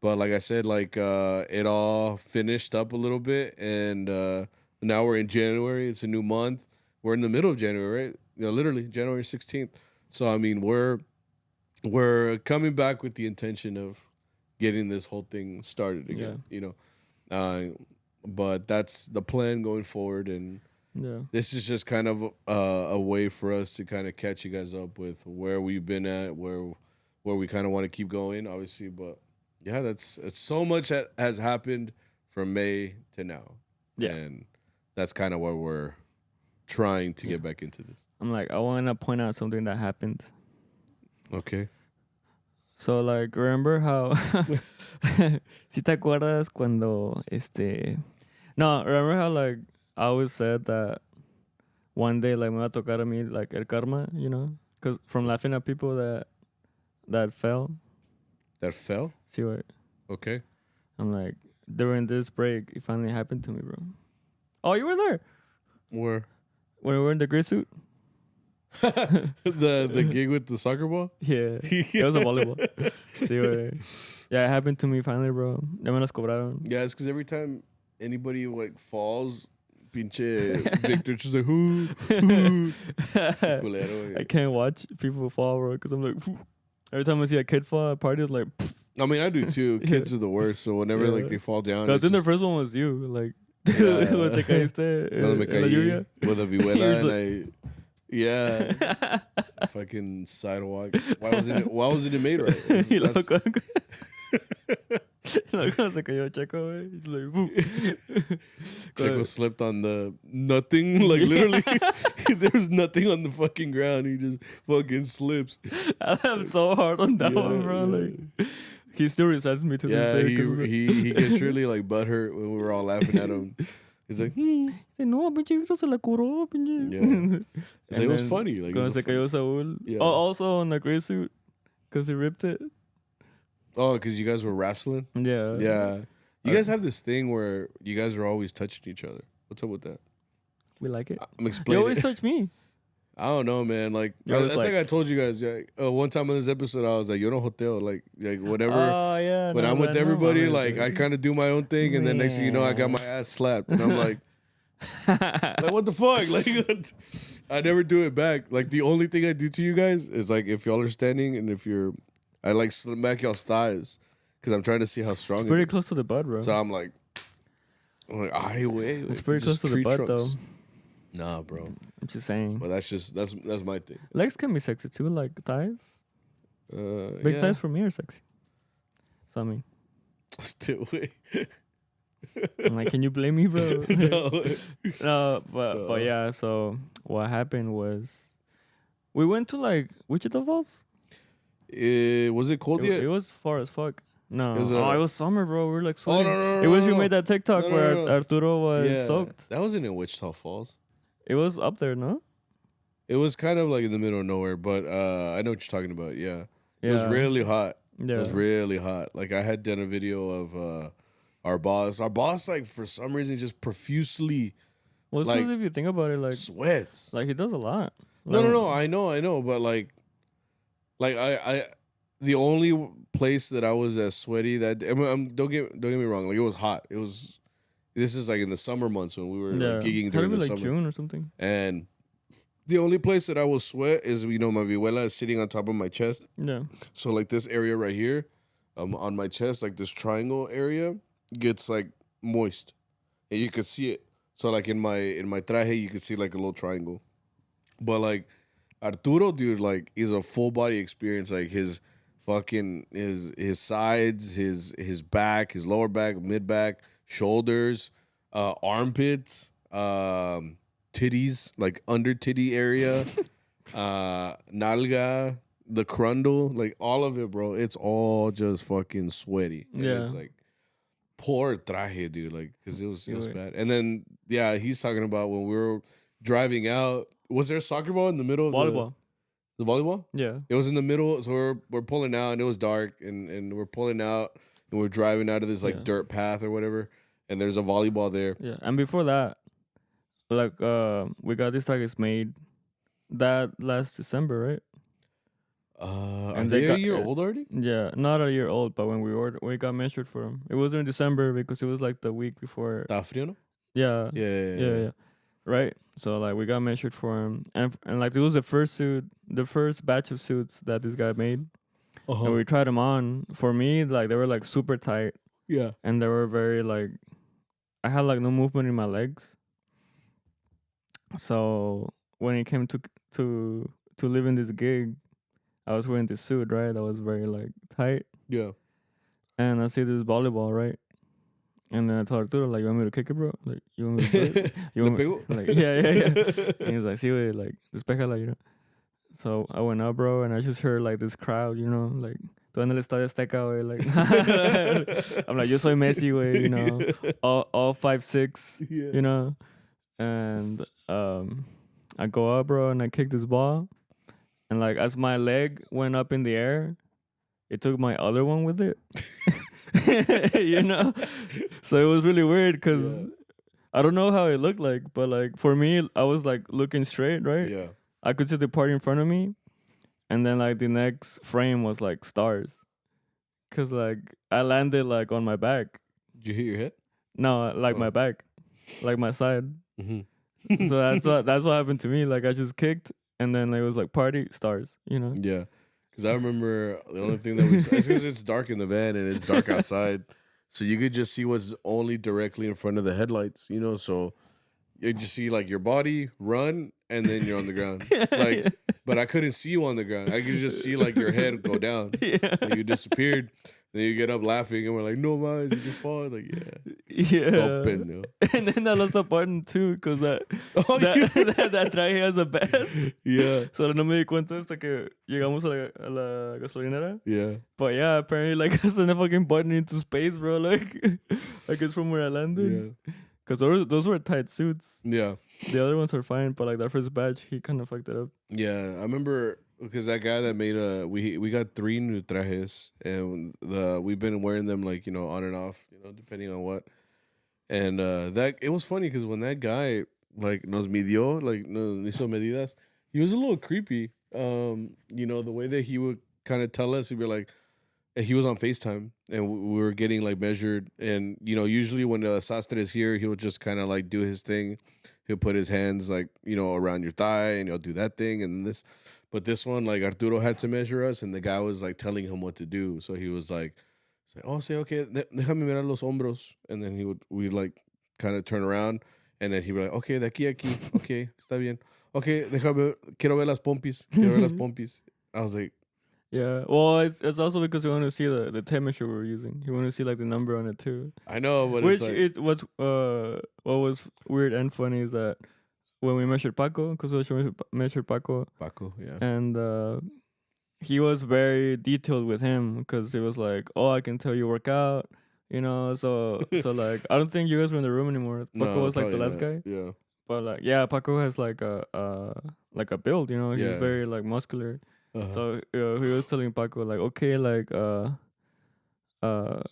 But, like I said, like, it all finished up a little bit. And now we're in January. It's a new month. We're in the middle of January, right? Literally, January 16th. So, I mean, we're coming back with the intention of getting this whole thing started again, but that's the plan going forward, and this is just kind of a way for us to kind of catch you guys up with where we've been at, where we kind of want to keep going, obviously. But it's so much that has happened from May to now, and that's kind of where we're trying to get back into this. I'm like, I want to point out something that happened. Okay. So, like, remember how... ¿Sí te acuerdas cuando, No, remember how, like, I always said that one day, like, me va a tocar a mí, like, el karma, Because from laughing at people that fell. That fell? See what? Okay. I'm like, during this break, it finally happened to me, bro. Oh, you were there? Where? When we were in the gray suit? the gig with the soccer ball? Yeah. It was a volleyball. Sí, güey. Yeah, it happened to me finally, bro. Ya me las cobraron. Yeah, it's because every time anybody like falls, pinche Victor just like, whoo. I can't watch people fall, bro, because I'm like, every time I see a kid fall at parties, like, I mean, I do too. Kids are the worst. So whenever like they fall down, because in the first one was you, like, yeah. te caíste me en la lluvia. With a vihuela and yeah, fucking sidewalk. Why wasn't it made right? Cuando se cayó Checo, güey. It's like, Checo slipped on the nothing. Like, literally, there was nothing on the fucking ground. He just fucking slips. I laughed so hard on that one, bro. Like, he still resents me to this day. He gets really, like, butthurt when we were all laughing at him. He's like, no, pinche Vito se la curó, pinche. Yeah. It was funny. Like, cuando se cayó Saúl. Yeah. Oh, also on the gray suit, because he ripped it. Oh, because you guys were wrestling? Yeah. Yeah. You guys have this thing where you guys are always touching each other. What's up with that? We like it. I'm explaining. You always touch me. I don't know, man. Like, that's like I told you guys. One time on this episode, I was like, yo no hoteo. Like whatever. Oh, yeah. When I'm with everybody, like, I kind of do my own thing. And then next thing you know, I got my ass slapped. And I'm like, like, what the fuck? Like, I never do it back. Like, the only thing I do to you guys is, like, if y'all are standing and if you're, I, like, smack y'all's thighs. Because I'm trying to see how strong it's pretty close to the butt, bro. So I'm like, ay, way. It's pretty close to the butt, though. Nah, bro. I'm just saying. But that's my thing. Legs can be sexy too, like thighs. Big thighs for me are sexy. So I mean, still wait. I'm like, can you blame me, bro? No. But yeah. So what happened was, we went to like Wichita Falls. Was it cold yet? It was far as fuck. No, it was summer, bro. We were like sweating. No, it was you made that TikTok where Arturo was soaked. That wasn't in Wichita Falls. It was up there, no? It was kind of like in the middle of nowhere, but I know what you're talking about. Yeah. It was really hot. Yeah. It was really hot. Like, I had done a video of our boss. Our boss, like, for some reason, just profusely. Well, it's because if you think about it, like, sweats. Like, he does a lot. Like, no. I know, but like I the only place that I was as sweaty that don't get me wrong, like, it was hot. This is like in the summer months when we were like gigging during the like summer. June or something. And the only place that I will sweat is, my vihuela is sitting on top of my chest. Yeah. So like this area right here, on my chest, like this triangle area gets like moist, and you could see it. So like in my traje, you could see like a little triangle. But like Arturo, dude, like, is a full body experience. Like his fucking his sides, his back, his lower back, mid back, shoulders, armpits, titties, like under titty area, nalga, the crundle, like all of it, bro. It's all just fucking sweaty. And it's like poor traje, dude. Like, because it was bad. And then he's talking about when we were driving out. Was there a soccer ball in the middle of volleyball? The volleyball? Yeah. It was in the middle, so we're pulling out, and it was dark, and we're pulling out, and we're driving out of this like dirt path or whatever, and there's a volleyball there. Yeah, and before that, like we got these targets made that last December, right? And they a year old already? Yeah, not a year old, but when we got measured for them, it was in December because it was like the week before. ¿Está frío, no? Yeah. Right, so like we got measured for him, and like it was the first batch of suits that this guy made, and we tried them on. For me, like they were like super tight, and they were very like, I had like no movement in my legs. So when it came to living this gig, I was wearing this suit, right? That was very like tight, and I see this volleyball, right? And then I told Arturo, like, you want me to kick it, bro? Like, you want me to do it? You want me? Like, yeah. And he was like, see, wait, like, despéjala, you know? So I went up, bro, and I just heard, like, this crowd, you know, like, tú en el Estadio Azteca, güey, like, I'm like, yo soy Messi, güey, you know, all 5'6", you know? And I go up, bro, and I kick this ball. And, like, as my leg went up in the air, it took my other one with it. You know, so it was really weird because I don't know how it looked like, but like for me, I was like looking straight, right? I could see the party in front of me, and then like the next frame was like stars, Cause like I landed like on my back. Did you hit your head? No, like my back, like my side. Mm-hmm. So that's what happened to me. Like I just kicked, and then it was like party stars. You know? Yeah. Because I remember the only thing that we saw, it's because it's dark in the van and it's dark outside. So you could just see what's only directly in front of the headlights, you know? So you just see like your body run and then you're on the ground. Like, but I couldn't see you on the ground. I could just see like your head go down. Yeah. And you disappeared. Then you get up laughing and we're like, no, man, did you fall? Like, yeah. Yeah. Pendejo. And then I lost a button too, because that traje has a vest. Yeah. So no me di cuenta hasta que llegamos a la gasolinera. Yeah. But yeah, apparently like I sent a fucking button into space, bro. Like it's from where I landed. Yeah. Because those were tight suits. Yeah. The other ones are fine, but like that first batch, he kind of fucked it up. Yeah, I remember because that guy that made we got 3 new trajes and we've been wearing them like, you know, on and off, you know, depending on what. And that it was funny because when that guy like nos midió, like nos hizo medidas, he was a little creepy. You know, the way that he would kind of tell us, he'd be like, he was on FaceTime and we were getting like measured. And, you know, usually when the sastre is here, he'll just kind of like do his thing. He'll put his hands like, you know, around your thigh and he'll do that thing. And this, but this one, like Arturo had to measure us and the guy was like telling him what to do. So he was like, oh, say, okay, déjame mirar los hombros. And then we'd like kind of turn around and then he'd be like, okay, de aquí a aquí. Okay, está bien. Okay, quiero ver las pompis. I was like, yeah, well, it's also because we want to see the temperature we're using. You want to see like the number on it too. I know, but which it's like, what was weird and funny is that when we measured Paco, because we measured Paco, yeah, and he was very detailed with him because he was like, "Oh, I can tell you work out," you know. So like, I don't think you guys were in the room anymore. Paco was like the last guy. Yeah, but like, yeah, Paco has like a build, you know. He's very like muscular. Uh-huh. So he was telling Paco like, okay, like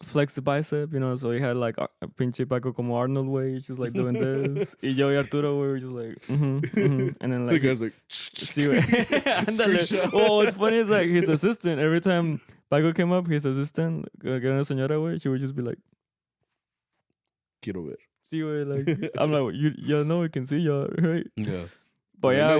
flex the bicep, you know. So he had like a pinche Paco como Arnold way, just like doing this. Y yo y Arturo were just like, and then like the guy's like, see what? Well, what's funny is like his assistant. Every time Paco came up, his assistant, que era una señora way, she would just be like, quiero ver. See what? Like I'm like, you know we can see y'all, right? Yeah. But yeah,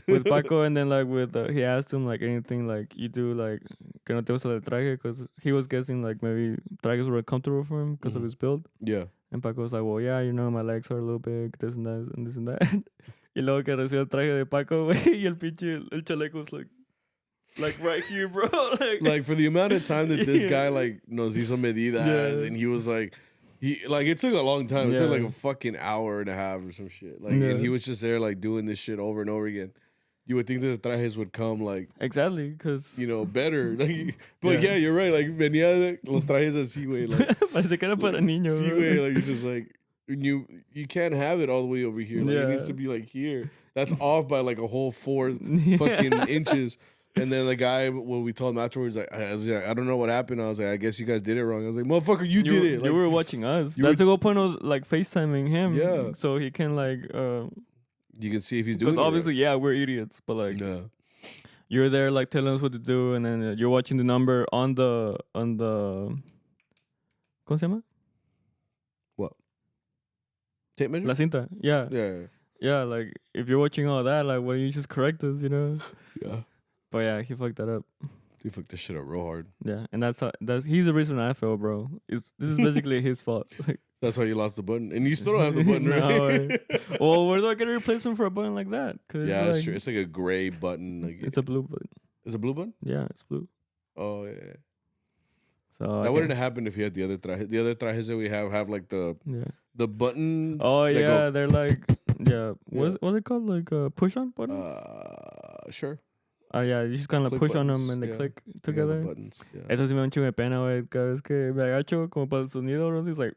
with Paco, and then like with he asked him like anything like you do like que no te gusta el traje, because he was guessing like maybe trajes were comfortable for him because of his build. Yeah. And Paco was like, well, yeah, you know, my legs are a little big, this and that, and this and that. Y luego que recibió el traje de Paco, güey, y el pinche el chaleco was like right here, bro. like for the amount of time that this guy like nos hizo medidas, and he was like. It took a long time. It took like a fucking hour and a half or some shit. Like, and he was just there like doing this shit over and over again. You would think that the trajes would come like exactly because you know better. Like, but yeah, you're right. Like venía los trajes así, güey. Like, parece que era para niño. Sí, güey. Like you're just like you can't have it all the way over here. Like it needs to be like here. That's off by like a whole 4 fucking inches. And then the guy, when we told him afterwards, I was like, I don't know what happened. I was like, I guess you guys did it wrong. I was like, motherfucker, you did it. Like, you were watching us. That's the whole point of like FaceTiming him. Yeah. So he can like. You can see if he's doing it. Because obviously, we're idiots. But like, you're there like telling us what to do, and then you're watching the number on the. ¿Cómo se llama? What? Tape measure? La cinta. Yeah. Yeah. Yeah. Like if you're watching all that, like, why don't you just correct us? You know. Yeah. But yeah, he fucked that up. He fucked this shit up real hard. Yeah, and he's the reason I fell, bro. This is basically his fault. Like, that's why you lost the button, and you still don't have the button, right? Well, where do I get a replacement for a button like that? Yeah, that's true. It's like a gray button. Like it's a blue button. It's a blue button? Yeah, it's blue. Oh yeah. So that wouldn't have happened if you had the other trajes. The other trajes that we have like the buttons. Oh yeah, they're like what are they called? Like push on buttons? Sure. Yeah, you just kind of push buttons, on them and they click together. The buttons, Eso sí me da un chingo de pena, güey. Cada vez que me agacho como para el sonido, bro, it's like.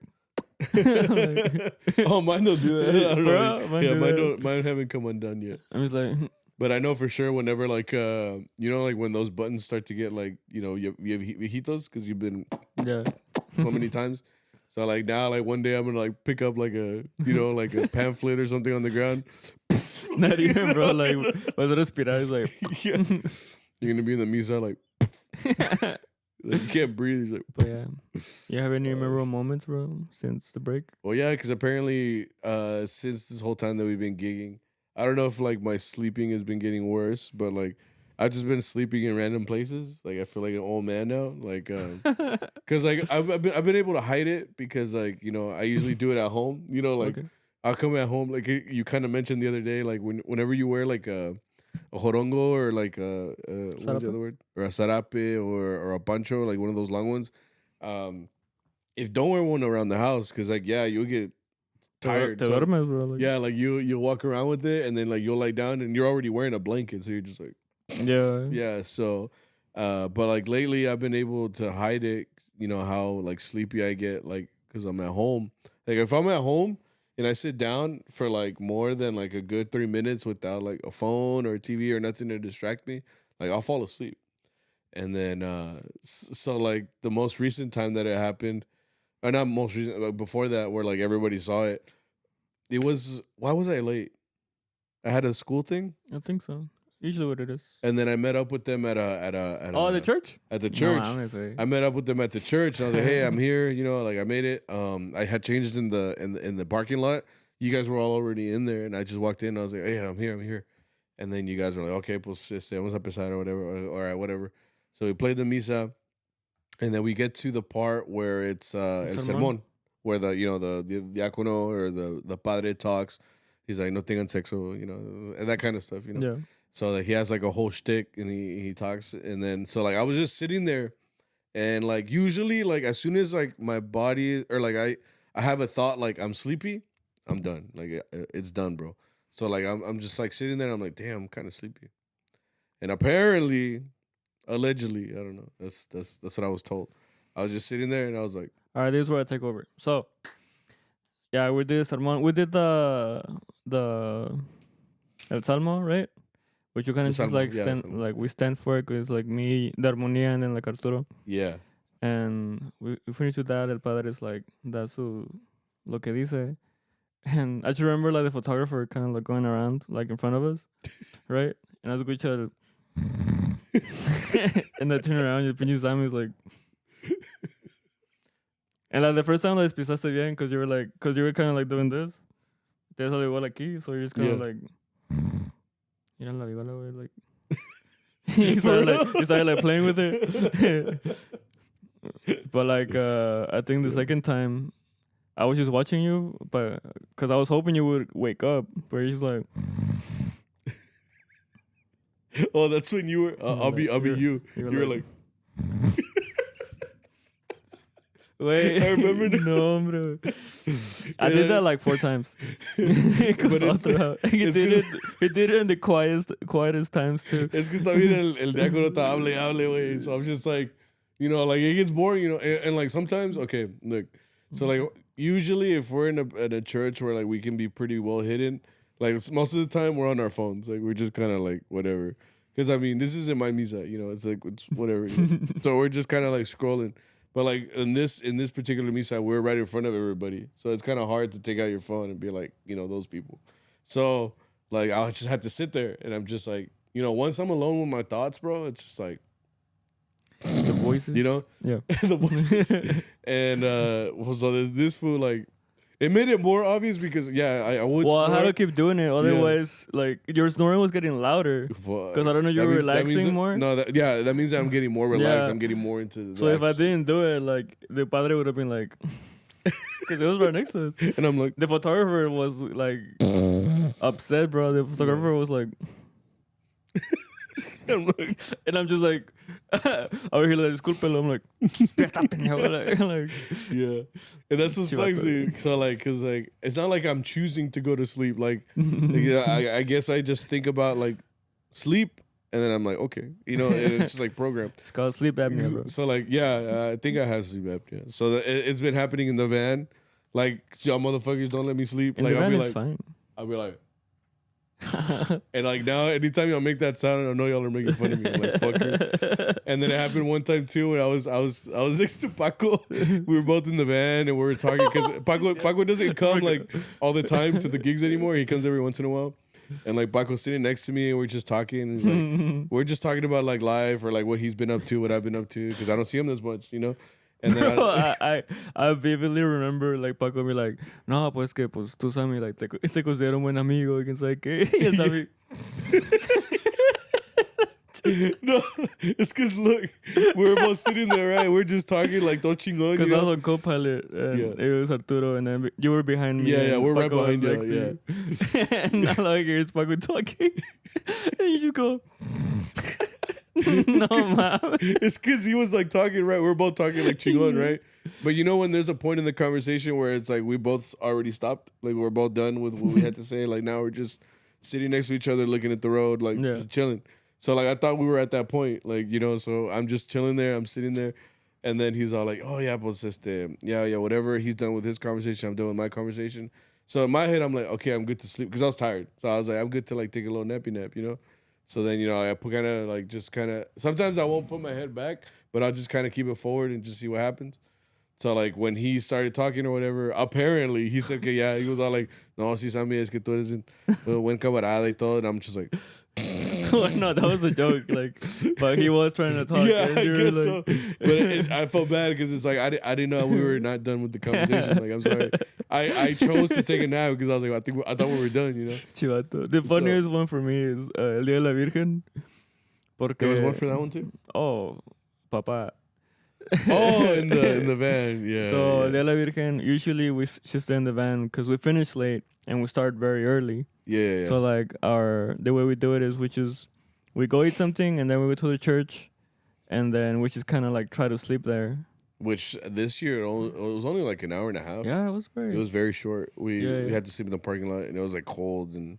Oh, mine don't do that. I don't know. Mine mine haven't come undone yet. I'm just like. But I know for sure whenever like you know, like when those buttons start to get like, you know, you have hiatus because you've been so many times. So like now, like one day I'm gonna like pick up like a, you know, like a pamphlet or something on the ground. Not even, bro. Like, vas a respirar. It's like, You're gonna be in the misa like, Like, you can't breathe. Like, but yeah, you have any memorable moments, bro, since the break? Well, yeah, because apparently, since this whole time that we've been gigging, I don't know if like my sleeping has been getting worse, but like I've just been sleeping in random places. Like I feel like an old man now. Like, because like I've been able to hide it because like I usually do it at home. Like I'll come at home. Like you kind of mentioned the other day, like whenever you wear like a jorongo or like what was the other word, or a sarape or a pancho, like one of those long ones. If don't wear one around the house, because like you'll get tired. Te duermes, bro. Like. Yeah, like you'll walk around with it, and then like you'll lie down, and you're already wearing a blanket, so you're just like yeah. So, but like lately, I've been able to hide it. You know how like sleepy I get, like because I'm at home. Like if I'm at home and I sit down for like more than like a good 3 minutes without like a phone or a TV or nothing to distract me, like I'll fall asleep. And then so like the most recent time that it happened. Or not most recent, like before that, where like everybody saw it. It was why was I late? I had a school thing. I think so. Usually, what it is. And then I met up with them at the church. At the church. No, I'm gonna say. I met up with them at the church, and I was like, "Hey, I'm here." Like I made it. I had changed in the parking lot. You guys were all already in there, and I just walked in. And I was like, "Hey, I'm here." And then you guys were like, "Okay, pues vamos a empezar or whatever." All right, whatever. So we played the misa. And then we get to the part where it's el sermón, where the diácono or the padre talks. He's like, no tengan sexo, and that kind of stuff, Yeah. So like, he has like a whole shtick and he talks. And then, so like, I was just sitting there and like, usually like as soon as like my body or like I have a thought, like I'm sleepy, I'm done. Like it's done, bro. So like, I'm just like sitting there and I'm like, damn, I'm kind of sleepy. And apparently... Allegedly, I don't know. That's what I was told. I was just sitting there and I was like, all right, this is where I take over. So, yeah, we did sermon. We did the El Salmo, right? Which you kind of just like stand, like we stand for it because like me, the armonía, and then like Arturo. Yeah. And we finished with that. El Padre is like, that's lo que dice. And I just remember like the photographer kind of like going around like in front of us, right? And I was escuché and I turn around, your pinche Sam is like, and like the first time like pisaste bien because you were kind of like doing this. Te salió igual aquí, so you're just kind of like, mira la vigola, güey, like. he started like playing with it. But like I think the second time I was just watching you, but because I was hoping you would wake up, but you're just like. Oh, that's when you were. I'll be you. You were like. Wait, I remember. No, bro. I did that like 4 times. But he did it in the quietest times too. Es que está bien el diácono está hable, güey. So I'm just like, like it gets boring, and like sometimes, okay, look. So like usually if we're in a church where like we can be pretty well hidden. Like most of the time we're on our phones. Like we're just kind of like whatever. Because I mean, this isn't my misa, it's like it's whatever. So we're just kind of like scrolling. But like in this particular misa, we're right in front of everybody. So it's kind of hard to take out your phone and be like, those people. So like I just had to sit there and I'm just like, once I'm alone with my thoughts, bro, it's just like the voices. Yeah. The voices. And so there's this fool like. It made it more obvious because, I would snore. I had to keep doing it. Otherwise, like, your snoring was getting louder. Because I don't know, you were relaxing more. No, that means that I'm getting more relaxed. I'm getting more into So if I didn't do it, like, the padre would have been like... Because it was right next to us. And I'm like... The photographer was, like, upset, bro. The photographer was like... and I'm just like... over here, like, disculpelo. I'm like... Yeah. And that's what sucks, dude. So, like, because, like, it's not like I'm choosing to go to sleep. Like I guess I just think about, like, sleep. And then I'm like, okay. And it's just, like, programmed. It's called sleep apnea, bro. So, like, I think I have sleep apnea. So, it's been happening in the van. Like, y'all motherfuckers don't let me sleep. In like, the van is fine. I'll be like... and like now, anytime y'all make that sound, I know y'all are making fun of me. I'm like, fucker. And then it happened one time too when I was next to Paco. We were both in the van and we were talking because Paco doesn't come like all the time to the gigs anymore. He comes every once in a while. And like Paco's sitting next to me, and we're just talking. And he's like, we're just talking about like life or like what he's been up to, what I've been up to, because I don't see him as much, you know. And then Bro, I vividly remember like Paco be like, no, pues que pues tú sabes, like te considero un buen amigo y quién sabe qué. Y él sabe. No, it's because look, we're both sitting there, right? We're just talking like don't chingón. Because I was on co-pilot and it was Arturo, and then you were behind me. Yeah, we're right Paco behind you. Yeah. And now like here's Paco talking, and you just go. No, man. It's because he was like talking, right? We're both talking like chingon, right? But you know when there's a point in the conversation where it's like we both already stopped, like we're both done with what we had to say. Like now we're just sitting next to each other, looking at the road, like just chilling. So like I thought we were at that point, like you know. So I'm just chilling there, I'm sitting there, and then he's all like, "Oh yeah, pues yeah, whatever." He's done with his conversation, I'm done with my conversation. So in my head, I'm like, okay, I'm good to sleep because I was tired. So I was like, I'm good to like take a little nappy nap, you know. So then, you know, I kind of like just kind of sometimes I won't put my head back, but I'll just kind of keep it forward and just see what happens. So like when he started talking or whatever, apparently he said, okay, yeah, he was all like, no, si Sammy, es que tú eres un buen camarada y todo. And I'm just like, no, that was a joke. Like, but he was trying to talk. Yeah, I guess like... so. But I felt bad because it's like I didn't know we were not done with the conversation. Like, I'm sorry. I chose to take a nap because I was like, I thought we were done, you know. Chivato. The funniest one for me is El Día de la Virgen. Porque... There was one for that one too? Oh, papa. Oh, in the van, yeah. So El Día de la Virgen, usually we just stay in the van because we finish late and we start very early. Yeah. So like the way we do it is we go eat something and then we go to the church, and then we just kind of like try to sleep there. Which this year it was only like an hour and a half. Yeah, it was very short. We had to sleep in the parking lot, and it was like cold, and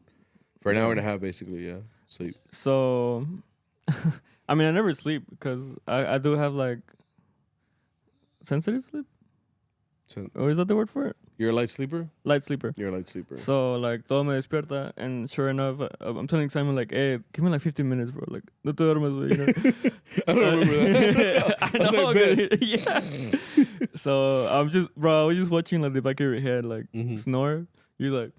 for an hour and a half basically, yeah, sleep. So, I mean, I never sleep because I do have like sensitive sleep. Or is that the word for it? You're a light sleeper? Light sleeper. You're a light sleeper. So, like, todo me despierta, and sure enough, I'm telling Simon, like, hey, give me like 15 minutes, bro. Like, no te duermas, you know? I don't remember that. I know. Like, yeah. So, I was just watching, like, the back of your head, like, snore. You're like...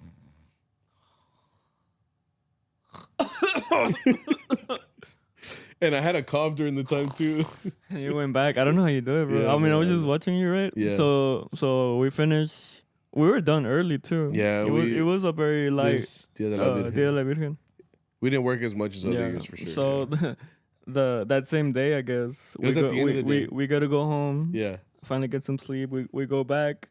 And I had a cough during the time too. And you went back. I don't know how you do it, bro. Yeah, I mean, I was just watching you, right? Yeah. So we finished. We were done early too. Yeah, it was a very light Dia de la Virgen. We didn't work as much as other years for sure. So that same day, I guess it was at the end of the day. We got to go home. Yeah. Finally get some sleep. We go back.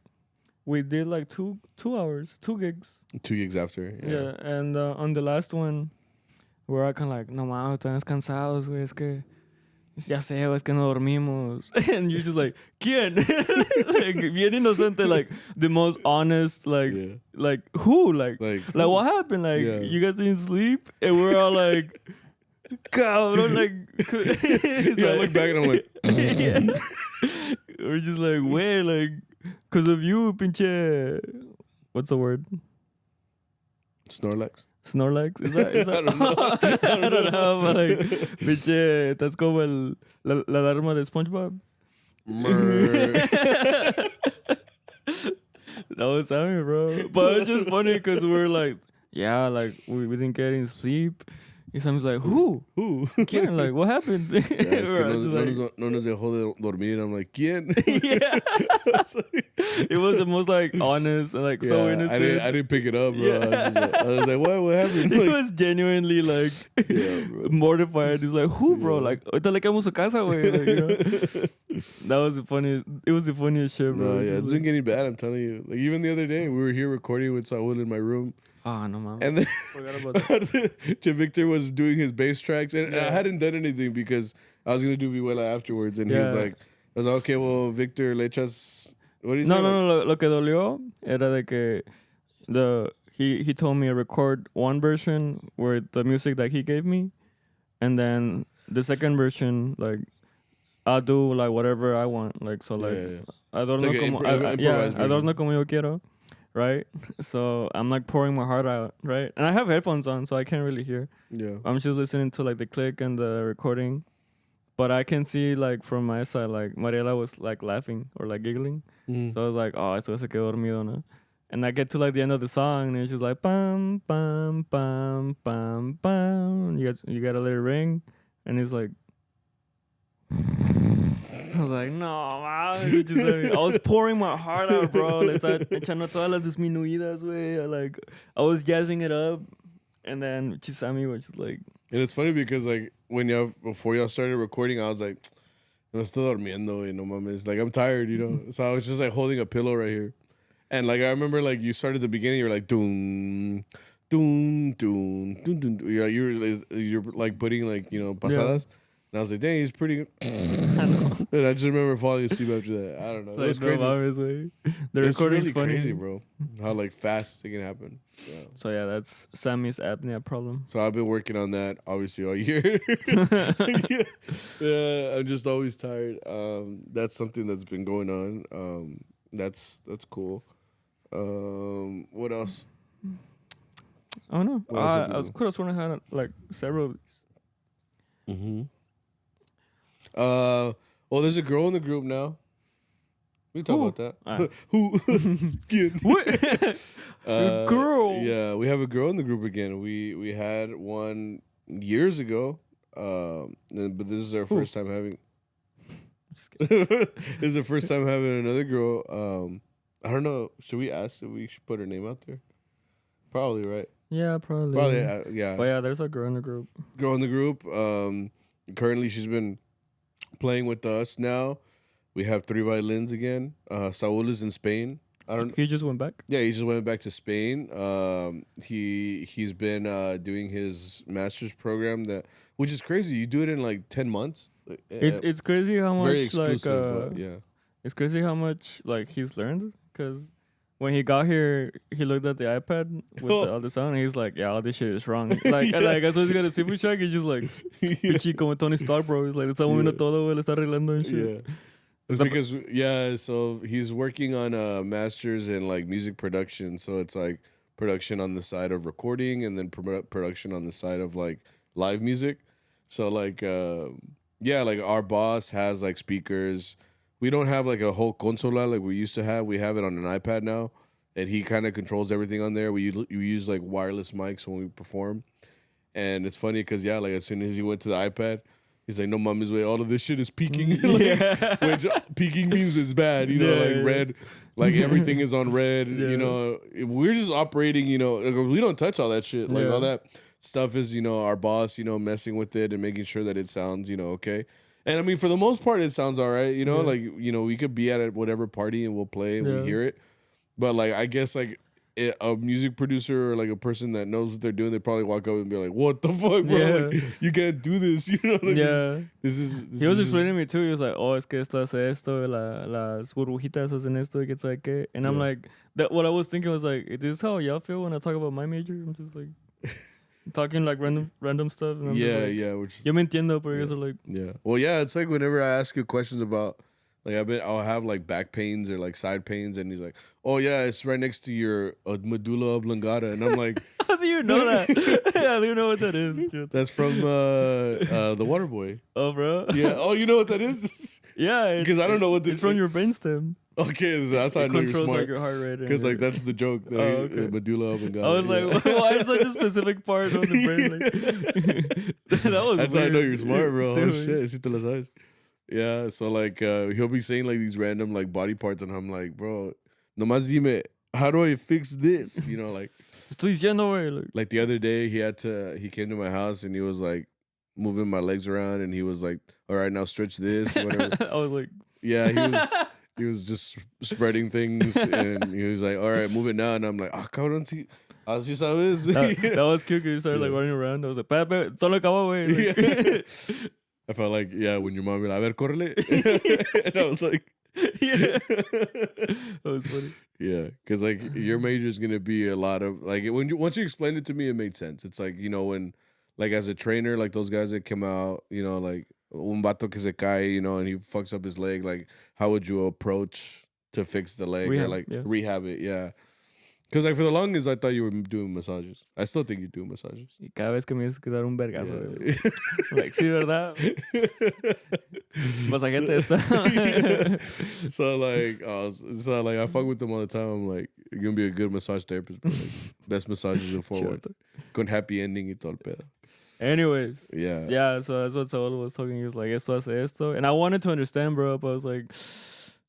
We did like 2 hours, 2 gigs. 2 gigs after. Yeah, and on the last one. We're all kind of like, no mames, estamos cansados, güey, es que ya sé, güey, es que no dormimos. And you're just like, ¿quién? Like, bien inocente, like, the most honest, like, who? Like what happened? Like, you guys didn't sleep? And we're all like, cabrón, like. Yeah, I look back and I'm like, yeah. We're just like, wait, like, because of you, pinche, what's the word? Snorlax? Is that? I don't know. I don't know, but like, pinche, estás como la alarma de SpongeBob. That was Sammy, bro. But it's just funny because we're like, yeah, like, we didn't get any sleep. And Sammy's like, who? ¿Quién? Like, what happened? Yeah, es que no nos dejó de dormir. I'm like, ¿quién? Yeah. It was the most like honest and like so innocent. I didn't pick it up, bro. Yeah. I was like, what happened? He was genuinely like mortified. He's like, who, bro? Like, ahorita le quedamos su casa, güey. Like, you know? That was the funniest. It was the funniest shit, bro. No, yeah, it's been getting bad, I'm telling you. Like, even the other day, we were here recording with Saul in my room. Oh, no, man. And then forgot about that. Victor was doing his bass tracks, and I hadn't done anything because I was going to do Vihuela afterwards. And he was like, I was like, okay, well, Victor, le echas... What do you say? No. Lo que dolió era de que he told me to record one version with the music that he gave me, and then the second version, like, I'll do like whatever I want. Like, so like, adorno adorno como yo quiero. Right? So I'm like pouring my heart out, right? And I have headphones on, so I can't really hear. Yeah. I'm just listening to like the click and the recording. But I can see like from my side, like Mariela was like laughing or like giggling. So I was like, oh, eso se quedó dormido, no? And I get to like the end of the song, and it's just like bum bum bum bum bum. You gotta let it ring, and it's like. I was like, no, man. I was pouring my heart out, bro. Le estaba echando todas las disminuidas, güey. Like, I was jazzing it up. And then Chisami was just like... And it's funny because, like, before y'all started recording, I was like, no estoy durmiendo, güey, no mames. Like, I'm tired, you know? So I was just, like, holding a pillow right here. And, like, I remember, like, you started at the beginning, you were like, doom, doom, doom, doom, doom. You're like, putting, like, you know, pasadas. Yeah. And I was like, dang, he's pretty good. I know. And I just remember falling asleep after that. I don't know. It was crazy. The recording's really funny. Crazy, bro. How, like, fast it can happen. Yeah. So, yeah, that's Sammy's apnea problem. So I've been working on that, obviously, all year. Yeah, I'm just always tired. That's something that's been going on. That's cool. What else? I don't know. I could have sworn I had, like, several of these. Mm-hmm. Well, there's a girl in the group now. We can talk about that. Who? What? Girl. Yeah, we have a girl in the group again. We had one years ago, but this is our first time having. Just kidding. This is the first time having another girl. I don't know. Should we ask if we should put her name out there? Probably, right? Yeah, probably. Yeah. But yeah, there's a girl in the group. Currently, she's been playing with us now. We have 3 violins again. Saul is in Spain. He just went back? Yeah, he just went back to Spain. He's been doing his master's program, which is crazy. You do it in like 10 months. It's crazy how much, very exclusive, but yeah. It's crazy how much like he's learned, because when he got here, he looked at the iPad with all the sound, and he's like, yeah, all this shit is wrong. Like, yeah. Like, as soon as he got a super check, he's just like, pichi como Tony Stark, bro. He's like, le está moviendo todo, güey, le está arreglando and shit. Yeah. It's because, yeah, so he's working on a master's in, like, music production. So it's, like, production on the side of recording and then production on the side of, like, live music. So, like, yeah, like, our boss has, like, speakers. We don't have, like, a whole consola like we used to have. We have it on an iPad now. And he kind of controls everything on there. We use, like, wireless mics when we perform. And it's funny because, yeah, like, as soon as he went to the iPad, he's like, no mames, way, all of this shit is peaking. Like, which peaking means it's bad, you know, like red, like everything is on red, you know. We're just operating, you know, we don't touch all that shit. Like all that stuff is, you know, our boss, you know, messing with it and making sure that it sounds, you know, okay. And I mean, for the most part, it sounds all right, you know, like, you know, we could be at whatever party and we'll play and we hear it. But like, I guess like, a music producer or like a person that knows what they're doing, they probably walk up and be like, "What the fuck, bro? Yeah. Like, you can't do this." You know? Like, this is. He was explaining to me too. He was like, "Oh, es que esto hace esto, las burbujitas hacen esto, y que sabe qué." And I'm like, what I was thinking was like, "Is this how y'all feel when I talk about my major?" I'm just like talking like random stuff. And I'm like, yeah. Which yo me entiendo, but you guys are like, Well, yeah, it's like whenever I ask you questions about. Like I'll have like back pains or like side pains, and he's like, "Oh yeah, it's right next to your medulla oblongata," and I'm like, "How do you know that? How do you know what that is?" That's from the Waterboy. Oh, bro. Yeah. Oh, you know what that is? Yeah, because I don't know what it's from your brainstem. Okay, so that's how I know you're smart. Like your heart rate. Because like that's the joke. Okay. Medulla oblongata. I was like, why is such a specific part of the brain? Like, that's weird. How I know you're smart, bro. Oh shit, si te la sabes. Yeah, so like he'll be saying like these random like body parts, and I'm like, bro, nomás dime, how do I fix this? You know, like, estoy diciendo, güey. Like the other day, he came to my house and he was like moving my legs around, and he was like, all right, now stretch this, whatever. I was like, yeah, he was just spreading things, and he was like, all right, move it now, and I'm like, ah, cabrón, sí. Así sabes. That was cute because he started like running around. I was like, Pepe, todo acabó, güey. I felt like, when your mom be like, a ver, córrele. And I was like, That was funny. Yeah, because like your major is going to be a lot of, like, once you explained it to me, it made sense. It's like, you know, when, like, as a trainer, like those guys that come out, you know, like, un vato que se cae, you know, and he fucks up his leg, like, how would you approach to fix the leg or, like, rehab it? Yeah. Because like for the longest, I thought you were doing massages. I still think you do massages. Y cada vez que me dices que dar un vergazo. Yeah. Like, sí, ¿verdad? Masajete esta. So like I fuck with them all the time. I'm like, you're gonna be a good massage therapist, bro. Like, best massages in forward. Con happy ending y todo el pedo. Anyways. Yeah. Yeah, so that's what Saul was talking. He was like, esto hace esto. And I wanted to understand, bro, but I was like...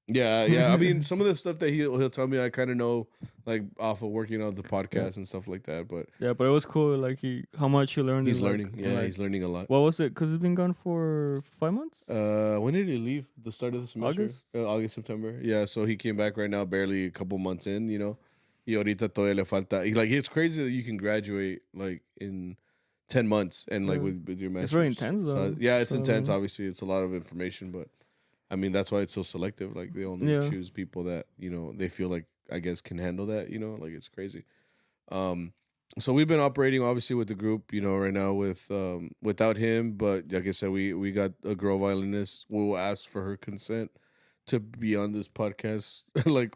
Yeah. I mean, some of the stuff that he'll tell me, I kind of know, like off of working on the podcast and stuff like that. But yeah, but it was cool. Like how much he learned. He's learning. He's learning a lot. What was it? Because he's been gone for 5 months. When did he leave? The start of the semester. August, September. Yeah, so he came back right now, barely a couple months in. You know, y ahorita todavía le falta. It's crazy that you can graduate like in 10 months and like with your master's. It's very intense though. So, yeah, it's intense. Obviously, it's a lot of information, but. I mean, that's why it's so selective. Like, they only choose people that, you know, they feel like, I guess, can handle that, you know? Like, it's crazy. So we've been operating, obviously, with the group, you know, right now with without him. But like I said, we got a girl violinist. We will ask for her consent to be on this podcast, like,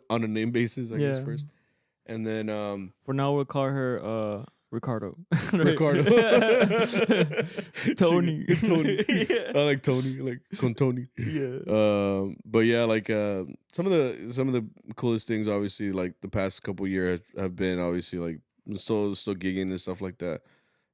on a name basis, I guess, first. And then... for now, we'll call her... Ricardo. Ricardo. Tony. I like Tony, like con Tony. Yeah. But yeah, like some of the coolest things, obviously, like the past couple years have been obviously like still gigging and stuff like that.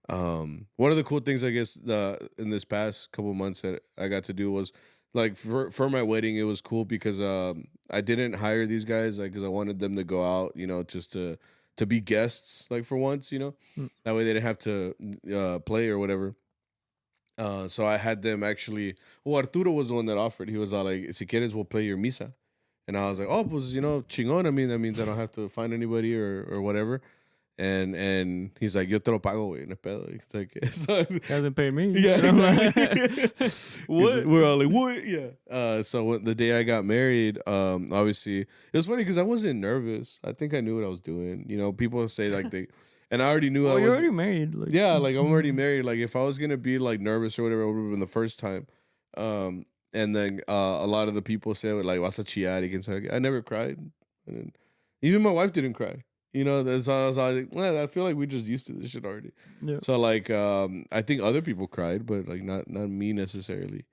One of the cool things, I guess, in this past couple months that I got to do was like for my wedding, it was cool because I didn't hire these guys like because I wanted them to go out, you know, just to be guests, like for once, you know, that way they didn't have to play or whatever. So I had them actually. Well, Arturo was the one that offered. He was like, "Si quieres, we'll play your misa," and I was like, "Oh, pues you know, chingón. I mean, that means I don't have to find anybody or whatever." And he's like, "Yo te lo pago, güey, no pedo." It's like, so, he hasn't paid me. Yeah, exactly. What? We're all like, what? Yeah. So the day I got married, obviously it was funny because I wasn't nervous. I think I knew what I was doing. You know, people say like and I already knew I was. You're already married. Like, yeah, like I'm already married. Like if I was gonna be like nervous or whatever, it would have been the first time. And then a lot of the people say like, "Vas a chillar," and so I never cried. And then, even my wife didn't cry. You know, that's I was like, well, I feel like we just used to this shit already. Yeah. So like, I think other people cried, but like not me necessarily.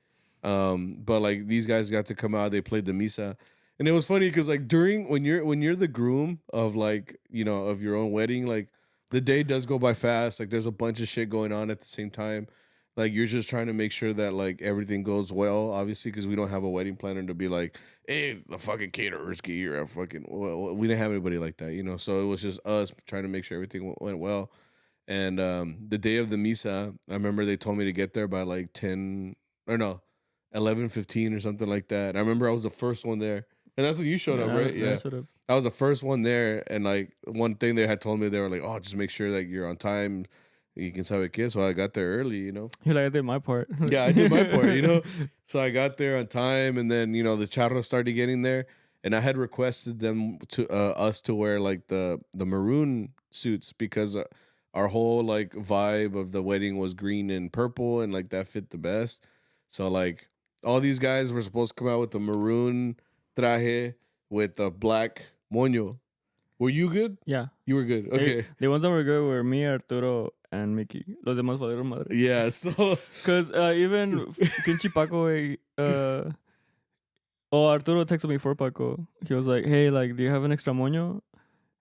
But like these guys got to come out. They played the misa, and it was funny because like when you're the groom of like you know of your own wedding, like the day does go by fast. Like there's a bunch of shit going on at the same time. Like you're just trying to make sure that like everything goes well, obviously, because we don't have a wedding planner to be like, hey, the fucking caterers get here. Well, we didn't have anybody like that, you know. So it was just us trying to make sure everything went well. And the day of the misa, I remember they told me to get there by like 11:15 or something like that. And I remember I was the first one there, and that's when you showed up, right? Yeah, I was the first one there, and like one thing they had told me, they were like, oh, just make sure like you're on time. You can sabe qué, so I got there early, you know. You're like, I did my part. Yeah, I did my part, you know. So I got there on time, and then you know the charros started getting there, and I had requested them to us to wear like the maroon suits because our whole like vibe of the wedding was green and purple, and like that fit the best. So like all these guys were supposed to come out with the maroon traje with the black moño. Were you good? Yeah. You were good. Okay. The ones that were good were me, Arturo, and Mickey. Los demás valieron madre. Yeah, so... Because even pinche Paco, Arturo texted me for Paco. He was like, hey, like, do you have an extra moño?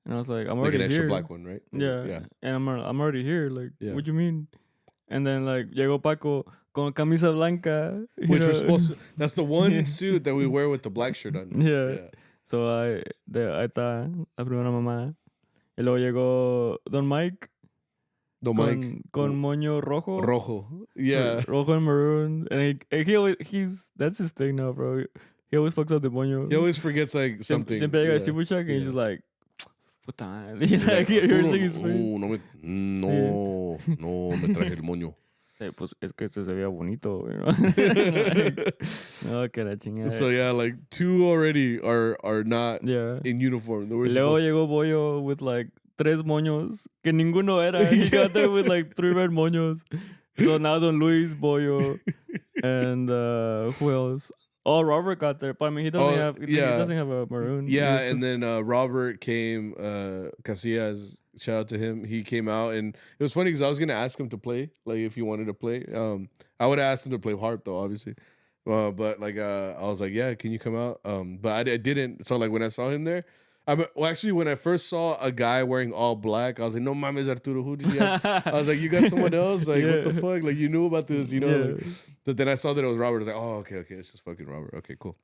And I was like, I'm already here. Like an extra black one, right? Yeah. And I'm already here. Like, what do you mean? And then, like, llegó Paco con camisa blanca. Which was supposed to... That's the one suit that we wear with the black shirt on. Yeah. So, ahí está la primera mamá. Y luego llegó Don Mike. Con moño rojo. Rojo. Yeah. Rojo and maroon. And that's his thing now, bro. He always fucks up the moño. He always forgets like something. Siempre llega a Sibuchak and he's just like, puta. Like, here's his face. No, me traje el moño. Pues es que se veía bonito, you know? No, que la chingada. So yeah, like two already are not in uniform. Luego llegó Boyo with like 3 moños, que ninguno era. He got there with like 3 red moños. So now Don Luis, Boyo, and who else? Oh, Robert got there, but I mean, he doesn't have a maroon. Yeah, and then Robert came, Casillas, shout out to him. He came out, and it was funny because I was gonna ask him to play, like if he wanted to play. I would have asked him to play harp though, obviously. But like, I was like, yeah, can you come out? But I didn't. So like when I saw him there, actually when I first saw a guy wearing all black, I was like, no mames, Arturo, who did you have? I was like, you got someone else? Like, what the fuck? Like, you knew about this, you know? Yeah. Like, but then I saw that it was Robert. I was like, oh, okay, it's just fucking Robert. Okay, cool.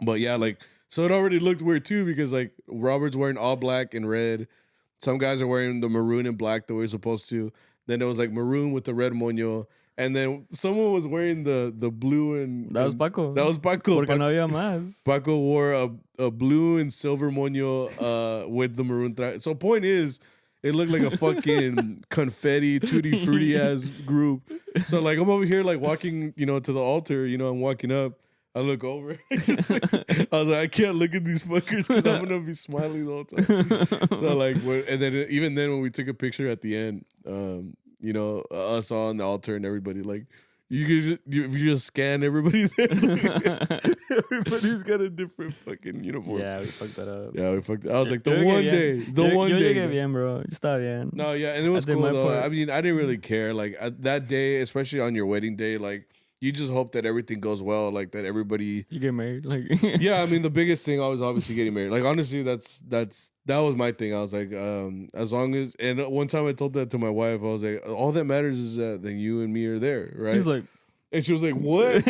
But yeah, like, so it already looked weird too because like Robert's wearing all black and red. Some guys are wearing the maroon and black the way you're supposed to. Then it was like maroon with the red moño. And then someone was wearing the blue and... That was Paco. Porque no había más. Paco wore a blue and silver moño with the maroon... So point is, it looked like a fucking confetti, tutti frutti ass group. So like I'm over here like walking, to the altar, I'm walking up. I look over. I was like, I can't look at these fuckers because I'm going to be smiling the whole time. So like, and then even then when we took a picture at the end... us all on the altar and everybody, like, you just scan everybody there. Everybody's got a different fucking uniform. Yeah, we fucked that up. Yeah, we fucked it. I was like, the one day. Yo llegué bien, bro. Está bien. No, yeah, and it was cool, though. Part. I mean, I didn't really care. Like, that day, especially on your wedding day, like, you just hope that everything goes well, like that everybody... You get married, like... Yeah, I mean, the biggest thing was obviously getting married. Like, honestly, that was my thing. I was like, as long as... And one time I told that to my wife, I was like, all that matters is that you and me are there, right? She's like... And she was like, what?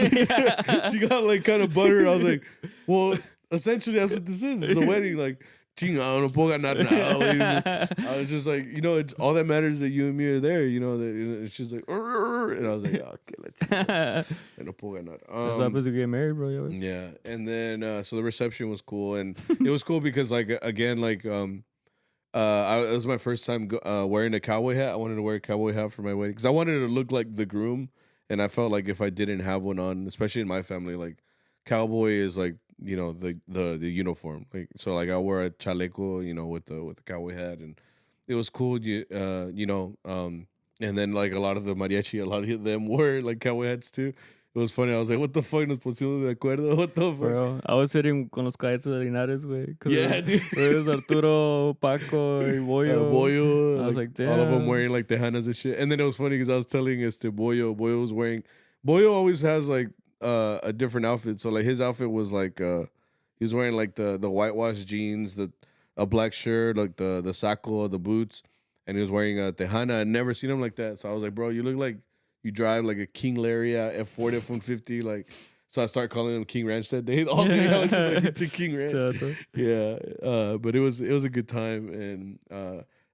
She got, like, kind of buttered. I was like, well, essentially, that's what this is. It's a wedding, like... Chingado, no puedo ganar nada. I was just like, all that matters is that you and me are there, that she's like, and I was like, okay, no puedo ganar. That's what happens to get married, bro. Yeah, and then so the reception was cool, and it was cool because like again, like it was my first time wearing a cowboy hat. I wanted to wear a cowboy hat for my wedding because I wanted to look like the groom, and I felt like if I didn't have one on, especially in my family, like cowboy is like. The uniform, like so, like I wore a chaleco, with the cowboy hat, and it was cool. And then like a lot of the mariachi, a lot of them wore like cowboy hats too. It was funny. I was like, what the fuck, nos pusimos de acuerdo? What the fuck? Bro, I was sitting con los cadetes de Linares, güey. Yeah, dude. It was Arturo, Paco, y Boyo. I was like, damn. All of them wearing like tejanas and shit. And then it was funny because I was telling Boyo was wearing... Boyo always has like a different outfit. So like his outfit was like he was wearing like the whitewashed jeans, a black shirt, like the saco, the boots, and he was wearing a tejana. I'd never seen him like that. So I was like, bro, you look like you drive like a King Lariat F40 F-150, like. So I started calling him King Ranch that day. All day I was just like, it's King Ranch. Yeah, but it was a good time, and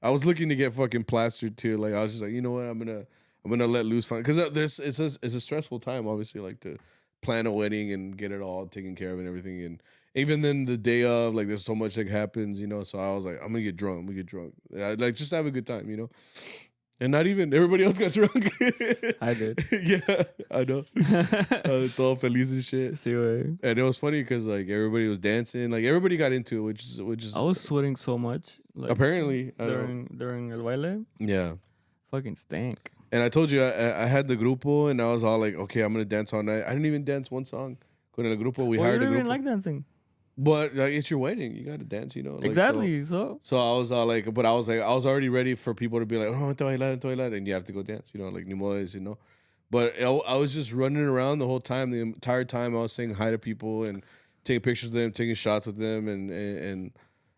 I was looking to get fucking plastered too. Like I was just like, you know what, I'm gonna let loose fun because it's a stressful time, obviously, like to plan a wedding and get it all taken care of and everything. And even then the day of, like there's so much that happens, So I was like, I'm gonna get drunk. Like just have a good time, And not even everybody else got drunk. I did. Yeah, I know. Todo feliz and shit. Sí, güey. And it was funny because like everybody was dancing, like everybody got into it, which is. I was sweating so much. Like, apparently during el baile. Yeah. Fucking stank. And I told you I had the grupo, and I was all like, okay, I'm gonna dance all night. I didn't even dance one song. Con el grupo, we hired a grupo. You didn't like dancing. But like, it's your wedding, you gotta dance, Like, exactly. So I was all like, but I was already ready for people to be like, oh, vente bailar, and you have to go dance, like ni modo, But I was just running around the whole time. The entire time I was saying hi to people and taking pictures of them, taking shots with them, and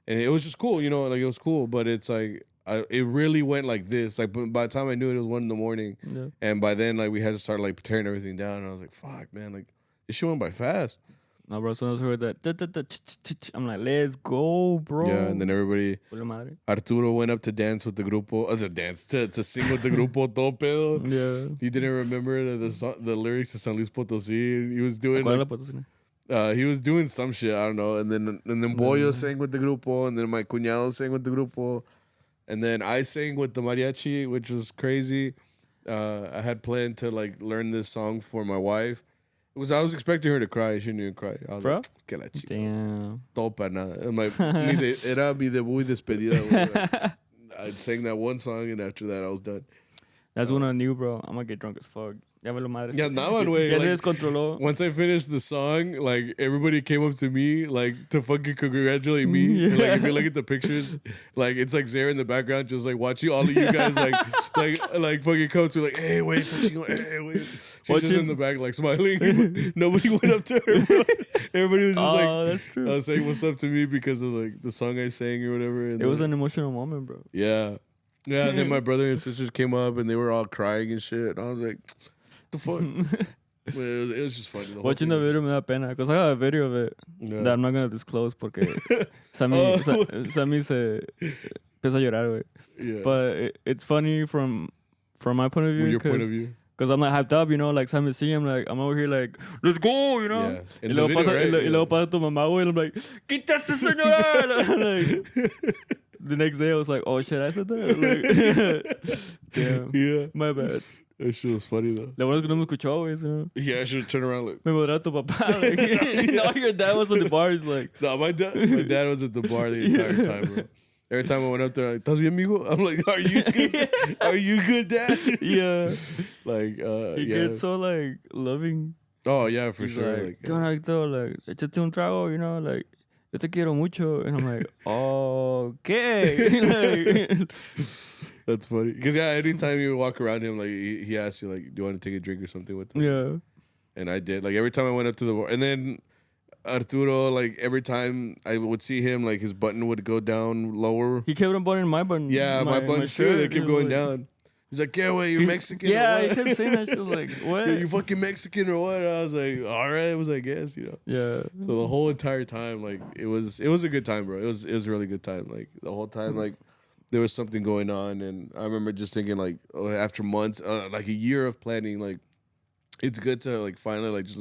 it was just cool, Like it was cool, but it's like. It really went like this. Like by the time I knew it was 1 a.m, yeah. And by then like we had to start like tearing everything down. And I was like, "Fuck, man! Like this shit went by fast." No, bro. So I heard that. I'm like, "Let's go, bro!" Yeah, and then everybody. Arturo went up to dance with the grupo. To sing with the grupo. Todo pedo. Yeah. He didn't remember the lyrics to San Luis Potosí. He was doing he was doing some shit. I don't know. And then Boyo sang with the grupo, and then my cuñado sang with the grupo. And then I sang with the mariachi, which was crazy. I had planned to like learn this song for my wife. I was expecting her to cry. She didn't even cry. I was like, que la chica. Damn. Todo para nada. Era mi debut y despedida. I sang that one song, and after that, I was done. That's when I knew, bro. I'm gonna get drunk as fuck. Ya me lo madre. Ya andaban, güey. Ya like, se descontroló. Once I finished the song, like, everybody came up to me, like, to fucking congratulate me. And, like, if you look at the pictures, like, it's like Zara in the background, just like watching all of you guys, like fucking come to, like, hey, wait, hey, wait. She's just in the back, like, smiling. Nobody went up to her, bro. Everybody was just that's true. saying what's up to me because of, like, the song I sang or whatever. And it was an emotional moment, bro. Yeah. Yeah, and then my brother and sisters came up and they were all crying and shit. And I was like, the fuck? Well, it was just funny. Watching the video me da pena because I got a video of it that I'm not gonna disclose porque Sammy se empieza a llorar, güey. Yeah. But it's funny from my point of view. Your point of view. Because I'm like hyped up, you know, like Sammy see him, like I'm over here like, let's go, you know. Yeah. Y luego pasa tu mamá, güey, and I'm like, quítate, señora. Like, the next day I was like, oh shit, I said that. Like, damn. Yeah. My bad. That shit was funny though. Lo bueno es que no me escuchó, güey. So. Yeah, I should have turned around like. Me modera tu papá. Like, no, your dad was at the bar. He's like. No, my dad was at the bar the entire time, bro. Every time I went up there, like, ¿Estás bien, amigo? I'm like, are you good? Are you good, dad? Yeah. Like, he gets so like loving. Oh yeah, for He's sure. Like, ¿qué onda, Héctor? Like, échate un trago, you know, like. Yo te quiero mucho. And I'm like, okay. Like, that's funny. Because, yeah, anytime you walk around him, like, he asks you, like, do you want to take a drink or something with him? Yeah. And I did. Like, every time I went up to the bar. And then Arturo, like, every time I would see him, like, his button would go down lower. He kept on buttoning my button. Yeah, my buttons too. They kept going down. He's like, yeah, wait, you're Mexican yeah, or what? he kept saying that shit. I was like, what? Yeah, you fucking Mexican or what? I was like, all right, it was, I guess, you know. Yeah. So the whole entire time, like, it was a good time, bro. It was a really good time. Like, the whole time, like, there was something going on. And I remember just thinking, like, after months, like a year of planning, like, it's good to, like, finally, like, just,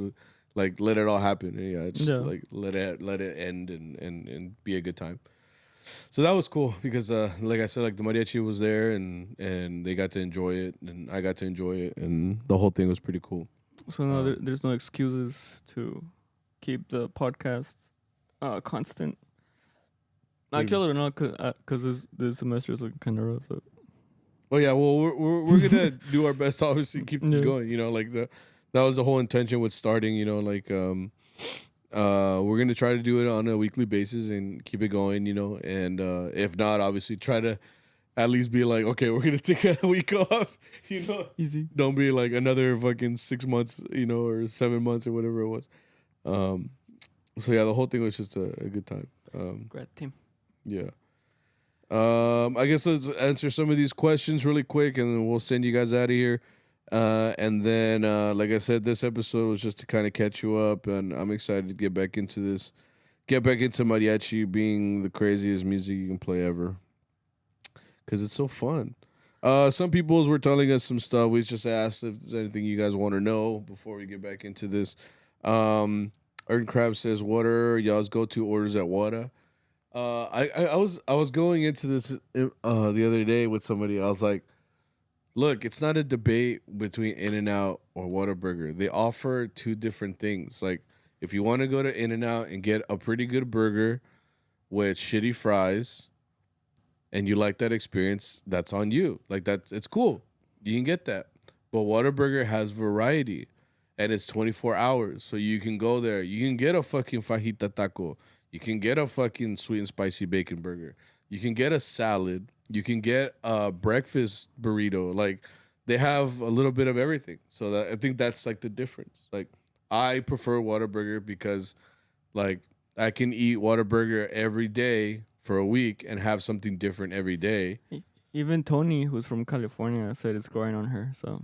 like, let it all happen. And, yeah, just, like, let it end and be a good time. So that was cool because, like I said, like the mariachi was there and they got to enjoy it and I got to enjoy it and the whole thing was pretty cool. So now there's no excuses to keep the podcast constant. Actually, not because this semester is looking kind of rough. So. Oh yeah, well we're gonna do our best to obviously keep this going. You know, like that was the whole intention with starting. You know, like we're gonna try to do it on a weekly basis and keep it going, you know. And if not, obviously try to at least be like, okay, we're gonna take a week off, you know. Easy. Don't be like another fucking 6 months, you know, or 7 months or whatever it was. So yeah, the whole thing was just a good time. Great team. Yeah. I guess let's answer some of these questions really quick, and then we'll send you guys out of here. And then, like I said, this episode was just to kind of catch you up, and I'm excited to get back into this. Get back into mariachi being the craziest music you can play ever. Because it's so fun. Some people were telling us some stuff. We just asked if there's anything you guys want to know before we get back into this. Earn Crab says, what are y'all's go-to orders at Wada? I was going into this the other day with somebody. I was like, look, it's not a debate between In-N-Out or Whataburger. They offer two different things. Like, if you want to go to In-N-Out and get a pretty good burger with shitty fries and you like that experience, that's on you. Like, it's cool. You can get that. But Whataburger has variety, and it's 24 hours. So you can go there. You can get a fucking fajita taco. You can get a fucking sweet and spicy bacon burger. You can get a salad. You can get a breakfast burrito. Like, they have a little bit of everything. So I think that's like the difference. Like, I prefer Whataburger because, like, I can eat Whataburger every day for a week and have something different every day. Even Tony, who's from California, said it's growing on her. So.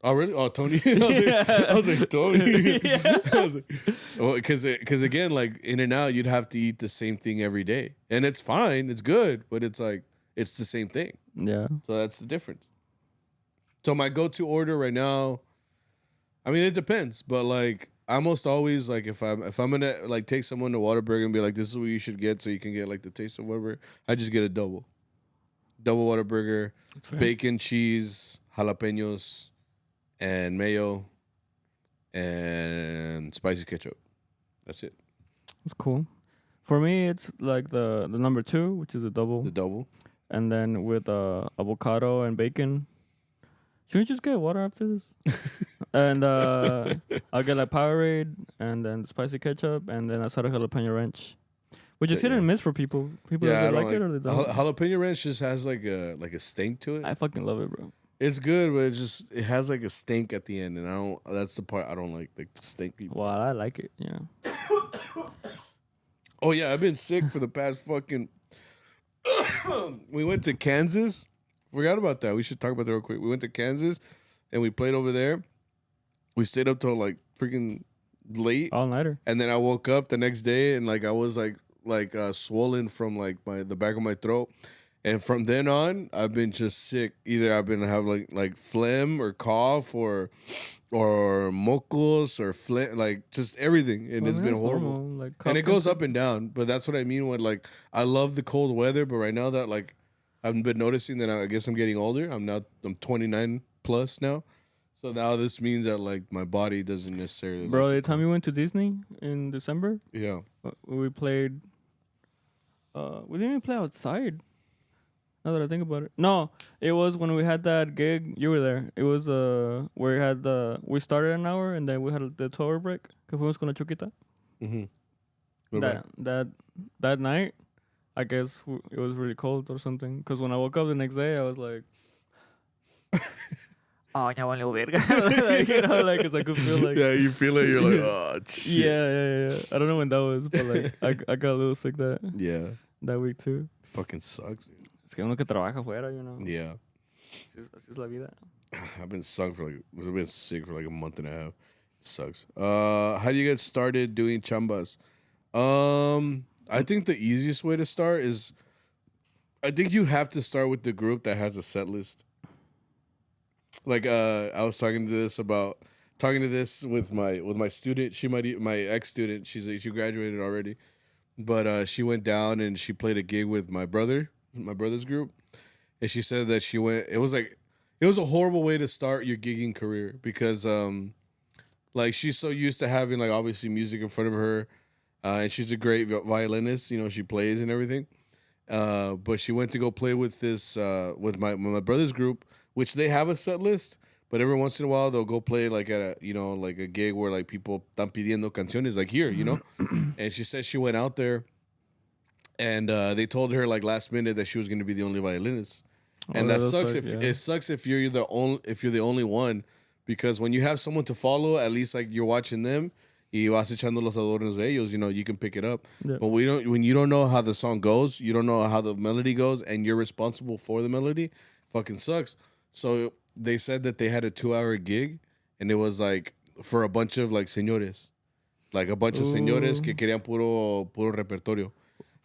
Oh, really? Oh, Tony? I was like, Tony? Yeah. I was like, well, because again, like, In-N-Out, you'd have to eat the same thing every day. And it's fine. It's good. But it's like, it's the same thing. Yeah. So that's the difference. So my go-to order right now, I mean, it depends. But, like, almost always, like, if I'm going to, like, take someone to Whataburger and be like, this is what you should get so you can get, like, the taste of Whataburger, I just get a double. Double Whataburger, bacon, cheese, jalapenos, and mayo, and spicy ketchup. That's it. That's cool. For me, it's like the number 2, which is a double. The double. And then with avocado and bacon. Should we just get water after this? And I'll get like Powerade and then spicy ketchup and then a side of jalapeno ranch, which is hit and miss for people. People Yeah, I either don't like it or they don't. jalapeno ranch just has like a stink to it. I fucking love it, bro. It's good, but it has like a stink at the end, and I don't. That's the part I don't like the stink. Well, I like it, you know. Oh yeah, I've been sick for the past fucking. We went to Kansas. Forgot about that. We should talk about that real quick. We went to Kansas, and we played over there. We stayed up till like freaking late, all nighter, and then I woke up the next day, and like I was like swollen from like the back of my throat. And from then on, I've been just sick. Either I've been having like phlegm or cough or mocos or phlegm, like just everything, and it's been horrible. Like, and it goes up and down. But that's what I mean when like I love the cold weather, but right now that like I've been noticing that I guess I'm getting older. I'm 29 plus now, so now this means that like my body doesn't necessarily. Bro, like the time you went to Disney in December, yeah, we played. We didn't even play outside. Now that I think about it, no, it was when we had that gig. You were there. It was where we started an hour and then we had the 2-hour break because we was gonna Chuquita. Mm-hmm. That night, I guess it was really cold or something. Because when I woke up the next day, I was like, "Oh, ya valió verga." Like, you know, like, cause I could feel like. Yeah, you feel it. You're like, oh shit. Yeah. I don't know when that was, but like, I got a little sick that week too. Fucking sucks. Es que uno que trabaja afuera, you know. Yeah. Así es la vida. I've been sick for like a month and a half. It sucks. How do you get started doing chambas? I think the easiest way to start is, I think you have to start with the group that has a set list. Like I was talking to this with my student. My ex student. She graduated already, but she went down and she played a gig with my brother's group, and she said that it was a horrible way to start your gigging career because like she's so used to having like obviously music in front of her, and she's a great violinist, you know, she plays and everything, but she went to go play with this with my brother's group, which they have a set list, but every once in a while they'll go play like at a, you know, like a gig where like people están pidiendo canciones like here, you know. And she said she went out there and they told her like last minute that she was going to be the only violinist, and that sucks. It sucks if you're the only one, because when you have someone to follow, at least like you're watching them, y vas echando los adornos de ellos, you know, you can pick it up. Yeah. But when you don't know how the song goes, you don't know how the melody goes, and you're responsible for the melody, fucking sucks. So they said that they had a 2-hour gig, and it was like for a bunch of like señores, like a bunch of señores que querían puro repertorio.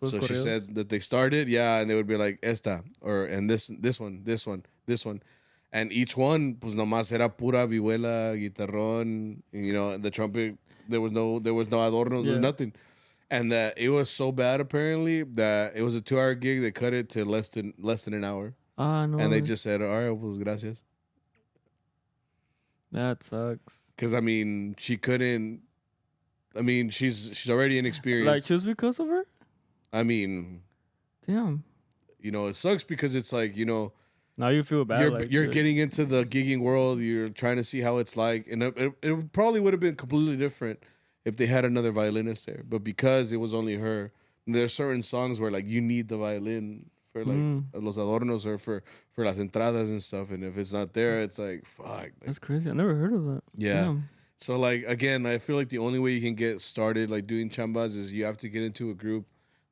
So she said that they started, and they would be like esta, and this one, and each one pues nomás era pura vihuela, guitarrón, you know, the trumpet. There was no adornos, there was nothing, and that it was so bad apparently that it was a 2-hour gig. They cut it to less than an hour. No. And they just said, all right, pues gracias. That sucks. Because I mean, she couldn't. I mean, she's already inexperienced. Like just because of her. I mean, damn. You know, it sucks because it's like, you know, now you feel bad. You're getting into the gigging world. You're trying to see how it's like, and it probably would have been completely different if they had another violinist there. But because it was only her, there's certain songs where like you need the violin for like los adornos or for las entradas and stuff. And if it's not there, it's like fuck. Like, that's crazy. I never heard of that. Yeah. Damn. So like again, I feel like the only way you can get started like doing chambas is you have to get into a group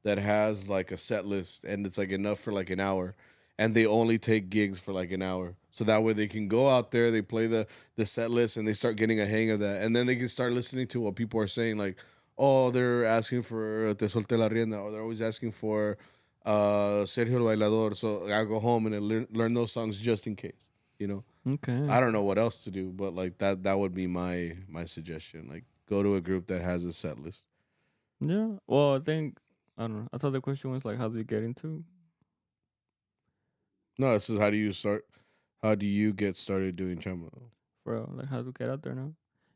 that has like a set list, and it's like enough for like an hour, and they only take gigs for like an hour, so that way they can go out there, they play the set list, and they start getting a hang of that, and then they can start listening to what people are saying, like, oh, they're asking for Te Solté la Rienda, or they're always asking for Sergio el Bailador, so I go home and learn those songs just in case, you know. Okay. I don't know what else to do, but like that would be my suggestion, like go to a group that has a set list. Yeah, well, I don't know. I thought the question was like, how do you get into? No, this is how do you start? How do you get started doing chamba? Bro, like how to get out there now?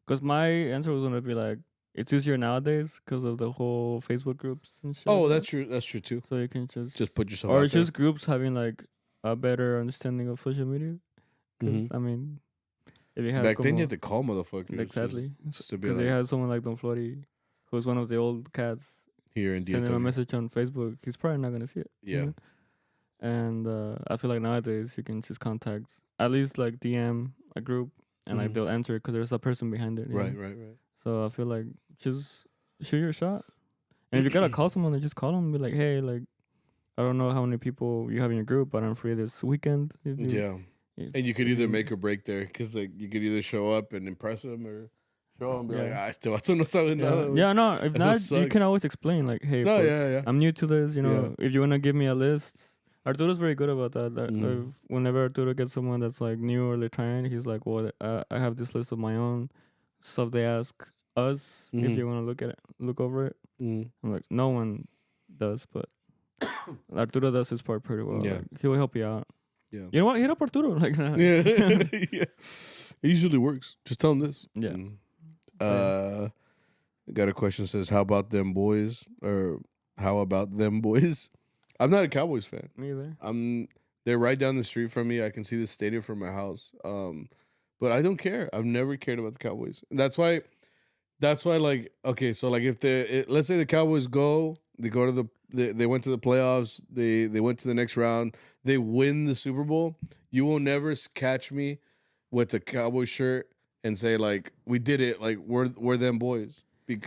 Because my answer was gonna be like, it's easier nowadays because of the whole Facebook groups and shit. Oh, that's true. That's true too. So you can just put yourself. Or just groups having like a better understanding of social media. Because I mean, if you had back then, you had to call motherfuckers. Exactly. Just to be because like, they had someone like Don Flori, who's one of the old cats, here in sending DFW. a message on Facebook. He's probably not gonna see it. Yeah. You know? And I feel like nowadays you can just contact, at least like DM a group, and like they'll answer because there's a person behind it. Right. So I feel like just shoot your shot. And if you gotta call someone, then just call them and be like, hey, like, I don't know how many people you have in your group, but I'm free this weekend. And you could either make or break there, because like you could either show up and impress them, or show them and be like, still, I don't know something. No, if not, you can always explain like, hey, I'm new to this. You know, if you wanna give me a list. Arturo's very good about that. If whenever Arturo gets someone that's like new or they're trying, he's like, well, I have this list of my own stuff they ask us if you want to look over it. I'm like, no one does, but Arturo does his part pretty well. Like, he'll help you out. Yeah. You know what? Hit up Arturo. Like, It usually works. Just tell him this. Yeah. Got a question, says, how about them boys? Or how about them boys? I'm not a Cowboys fan. Me either. They're right down the street from me. I can see the stadium from my house. But I don't care. I've never cared about the Cowboys. That's why, like, okay, so like if let's say the Cowboys they go to they went to the playoffs, they went to the next round, they win the Super Bowl, you will never catch me with the Cowboys shirt and say like, we did it, like we're them boys.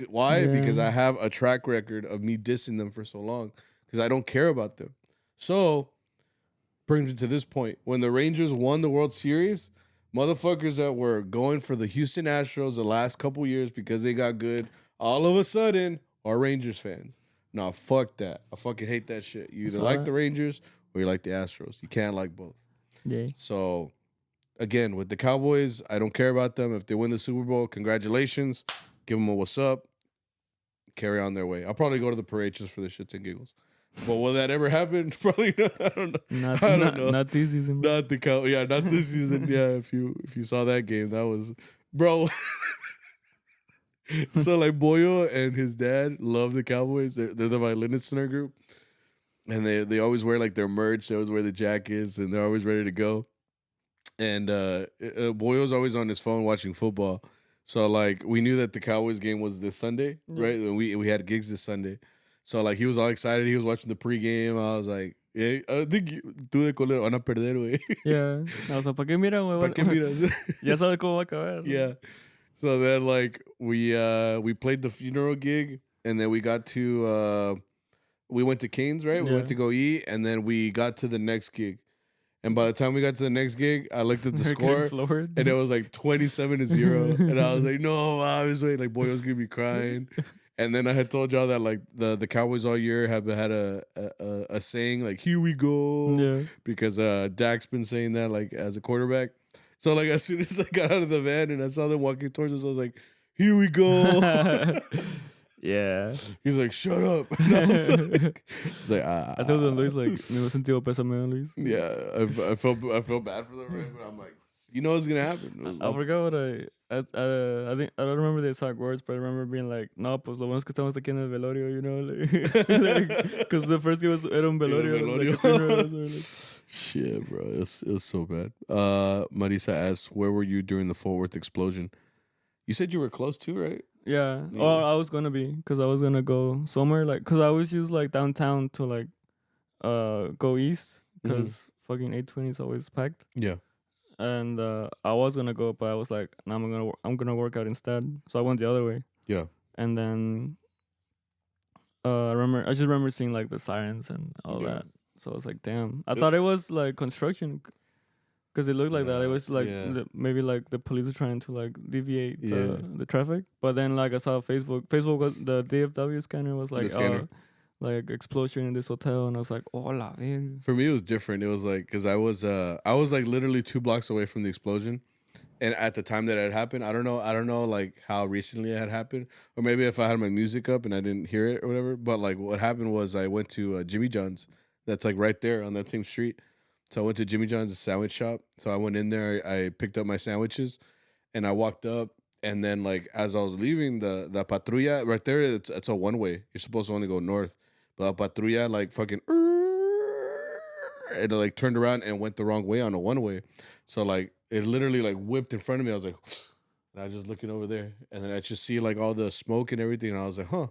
Why? Yeah. Because I have a track record of me dissing them for so long, because I don't care about them. So brings me to this point. When the Rangers won the World Series, motherfuckers that were going for the Houston Astros the last couple years because they got good, all of a sudden are Rangers fans. Nah, fuck that. I fucking hate that shit. You either like the Rangers or you like the Astros. You can't like both. Yeah. So, again, with the Cowboys, I don't care about them. If they win the Super Bowl, congratulations. Give them a what's up. Carry on their way. I'll probably go to the parade just for the shits and giggles. But will that ever happen? Probably not. I don't know. I don't know. Not this season. Bro. Not the not this season. Yeah, if you saw that game, that was, bro. So like Boyo and his dad love the Cowboys. They're the violinists in our group, and they always wear like their merch. They always wear the jackets, and they're always ready to go. And Boyo's always on his phone watching football. So like we knew that the Cowboys game was this Sunday, right? And we had gigs this Sunday. So, like, he was all excited. He was watching the pregame. I was like, yeah, I think tú de colero van a perder, güey. Yeah. O sea, ¿para qué mira, güey? ¿Para qué miras? Ya sabe cómo va a acabar. Yeah. So then, like, we played the funeral gig, and then we got to, we went to Cane's, right? We went to go eat, and then we got to the next gig. And by the time we got to the next gig, I looked at the score, and it was like 27-0. And I was like, no, obviously, like, boy, I was going to be crying. And then I had told y'all that like the Cowboys all year have had a saying like, here we go, because Dak's been saying that like as a quarterback. So like as soon as I got out of the van and I saw them walking towards us, I was like, here we go. Yeah. He's like, shut up. And I was like, I told him, Luis, like, me lo sentido pésame, Luis. Yeah, I felt bad for them, right? But I'm like, you know what's gonna happen. I forgot what I think I don't remember the exact words, but I remember being like, no, pues lo bueno es que estamos aquí en el velorio, you know, like, because the first game era un velorio. Shit, bro, it was so bad. Marisa asks, where were you during the Fort Worth explosion? You said you were close too, right? Yeah. Oh, I was gonna be, because I was gonna go somewhere, like, because I always use like downtown to like go east, because fucking 820 is always packed. Yeah. And I was gonna go, but I was like, no, I'm gonna work out instead. So I went the other way. Yeah. And then I just remember seeing like the sirens and all that. So I was like, damn. I thought it was like construction, because it looked like that. It was like maybe like the police were trying to like deviate the traffic. But then like I saw Facebook was the DFW scanner was like, like explosion in this hotel, and I was like, oh la verga. For me, it was different. It was like, because I was like literally 2 blocks away from the explosion, and at the time that it had happened, I don't know like how recently it had happened, or maybe if I had my music up and I didn't hear it or whatever. But like what happened was I went to Jimmy John's, that's like right there on that same street. So I went to Jimmy John's, a sandwich shop. So I went in there, I picked up my sandwiches, and I walked up. And then like as I was leaving, the patrulla right there, it's a one way. You're supposed to only go north. But patrulla like fucking it like turned around and went the wrong way on a one-way. So like it literally like whipped in front of me. I was like, and I was just looking over there, and then I just see like all the smoke and everything, and I was like, huh,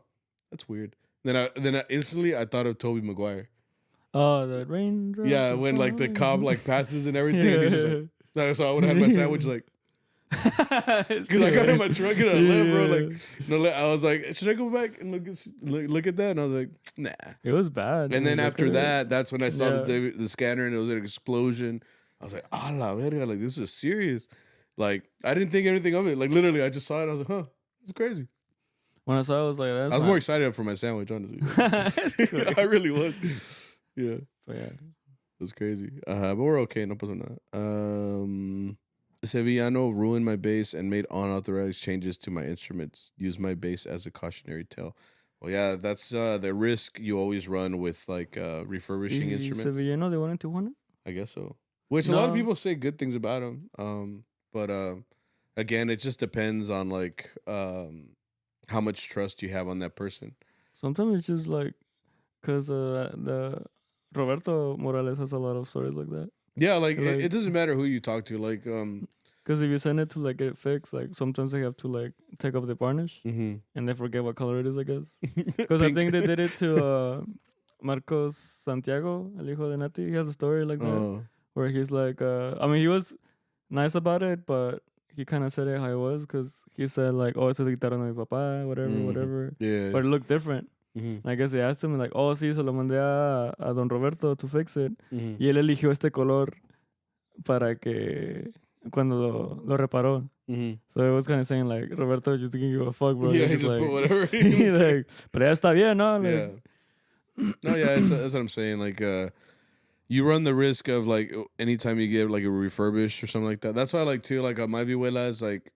that's weird. Then I instantly I thought of Tobey Maguire. Oh, the raindrops. Yeah, when like the cop like passes and everything, and he's just like, no, so I would have had my sandwich like. Because I got in my truck and I left, bro. Like, I was like, should I go back and look at that? And I was like, nah. It was bad. And then after that, that's when I saw the scanner and it was an explosion. I was like, ah, la verga, like this is serious. Like I didn't think anything of it. Like literally, I just saw it. I was like, huh, it's crazy. When I saw it, I was like, I was more excited for my sandwich, honestly. I really was. Yeah. But yeah, it was crazy. But we're okay. No pasa nada. Sevillano ruined my bass and made unauthorized changes to my instruments. Use my bass as a cautionary tale. Well, yeah, that's the risk you always run with like refurbishing instruments. Sevillano, the one in Tijuana? I guess so. Which a lot of people say good things about him. But again, it just depends on like how much trust you have on that person. Sometimes it's just like because the Roberto Morales has a lot of stories like that. Yeah, like it doesn't matter who you talk to, like because if you send it to like get it fixed, like sometimes they have to like take off the varnish and they forget what color it is, I guess. Because I think they did it to Marcos Santiago, el hijo de Nati. He has a story like that where he's like, I mean, he was nice about it, but he kind of said it how it was because he said like, oh, esa es la guitarra de mi papá, whatever. Yeah, but it looked different. I guess they asked him like, oh, sí, se lo mandé a Don Roberto to fix it. Y él eligió este color para que cuando lo reparó. So it was kind of saying like, Roberto just giving you a fuck, bro. Yeah, he just like, put whatever. Like, pero ya está bien, ¿no? Like, yeah. No, yeah, that's what I'm saying. Like, you run the risk of like anytime you get like a refurbish or something like that. That's why I like too. Like on my Vihuelas, like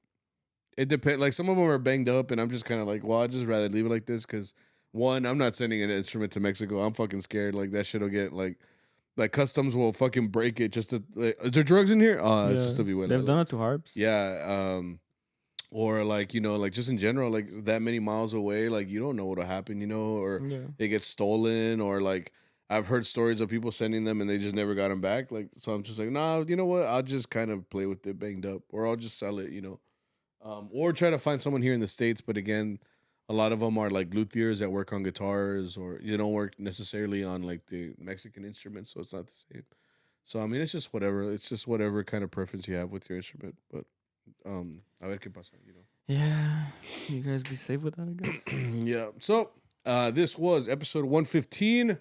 it depends. Like some of them are banged up, and I'm just kind of like, well, I'd just rather leave it like this because. One, I'm not sending an instrument to Mexico. I'm fucking scared. Like that shit'll get like customs will fucking break it. Just to like, is there drugs in here? It's just to be with. They've done it to harps. Yeah. Or like like just in general, like that many miles away, like you don't know what'll happen, or it gets stolen, or like I've heard stories of people sending them and they just never got them back. Like so, I'm just like, nah, you know what? I'll just kind of play with it banged up, or I'll just sell it, or try to find someone here in the States. But again. A lot of them are like luthiers that work on guitars, or you don't work necessarily on like the Mexican instruments, so it's not the same. So I mean, it's just whatever. It's just whatever kind of preference you have with your instrument. But a ver qué pasa, Yeah, you guys be safe with that, I guess. Yeah. So this was episode 115.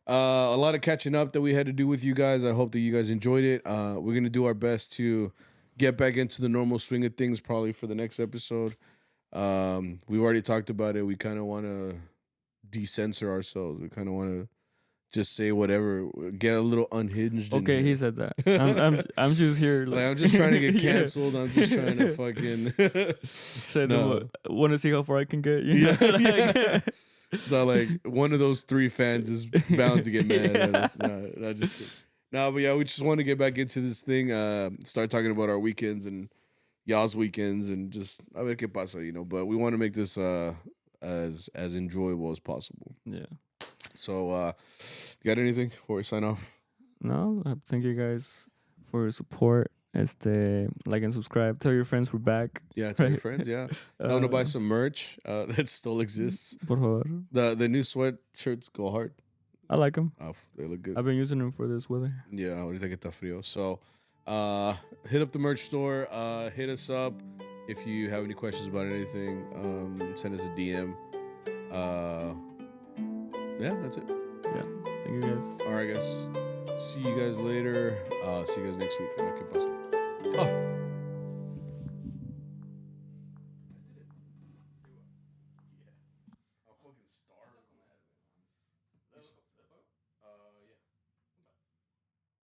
A lot of catching up that we had to do with you guys. I hope that you guys enjoyed it. We're gonna do our best to get back into the normal swing of things, probably for the next episode. We've already talked about it. We kind of want to decensor ourselves. We kind of want to just say whatever, get a little unhinged. Okay, he said that. I'm just here. Like, I'm just trying to get canceled. I'm just trying to fucking. Want to see how far I can get. So like one of those three fans is bound to get mad. Not just kidding. No, but yeah, we just want to get back into this thing. Start talking about our weekends and. Y'all's weekends and just a ver qué pasa, but we want to make this as enjoyable as possible. Yeah. So, you got anything before we sign off? No, thank you guys for your support. Like and subscribe. Tell your friends we're back. Yeah, tell your friends. Yeah, tell them to buy some merch that still exists. Por favor. The new sweatshirts go hard. I like them. They look good. I've been using them for this weather. Yeah, ahorita que está frío. So. Hit up the merch store. Hit us up if you have any questions about anything. Send us a DM. Yeah, that's it. Yeah, thank you guys. All right, guys. See you guys later. See you guys next week.